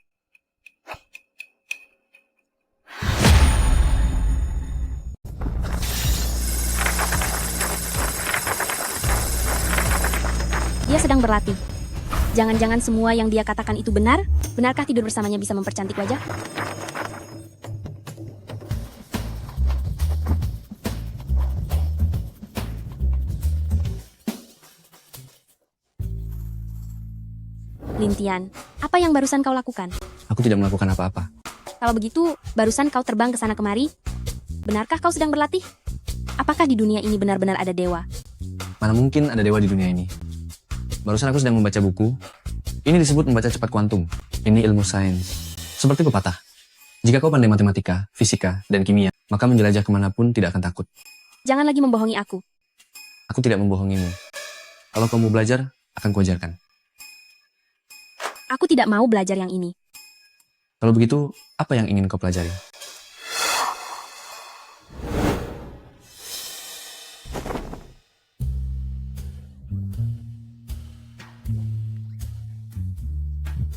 Dia sedang berlatih. Jangan-jangan semua yang dia katakan itu benar? Benarkah tidur bersamanya bisa mempercantik wajah? Lintian, apa yang barusan kau lakukan? Aku tidak melakukan apa-apa. Kalau begitu, barusan kau terbang ke sana kemari? Benarkah kau sedang berlatih? Apakah di dunia ini benar-benar ada dewa? Mana mungkin ada dewa di dunia ini? Barusan aku sedang membaca buku. Ini disebut membaca cepat kuantum. Ini ilmu sains. Seperti pepatah. Jika kau pandai matematika, fisika, dan kimia, maka menjelajah kemanapun tidak akan takut. Jangan lagi membohongi aku. Aku tidak membohongimu. Kalau kamu belajar, akan kuajarkan. Aku tidak mau belajar yang ini. Kalau begitu, apa yang ingin kau pelajari?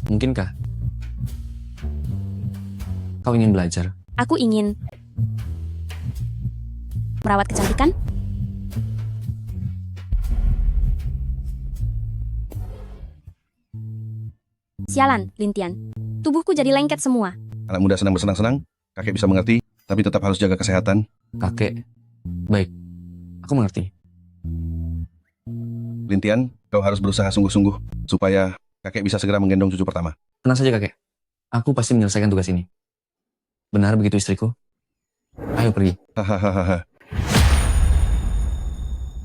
Mungkinkah kau ingin belajar? Aku ingin merawat kecantikan. Sialan, Lintian. Tubuhku jadi lengket semua. Anak muda senang bersenang-senang, kakek bisa mengerti, tapi tetap harus jaga kesehatan. Kakek, baik. Aku mengerti. Lintian, kau harus berusaha sungguh-sungguh, supaya kakek bisa segera menggendong cucu pertama. Tenang saja kakek. Aku pasti menyelesaikan tugas ini. Benar begitu istriku? Ayo pergi. Hahaha.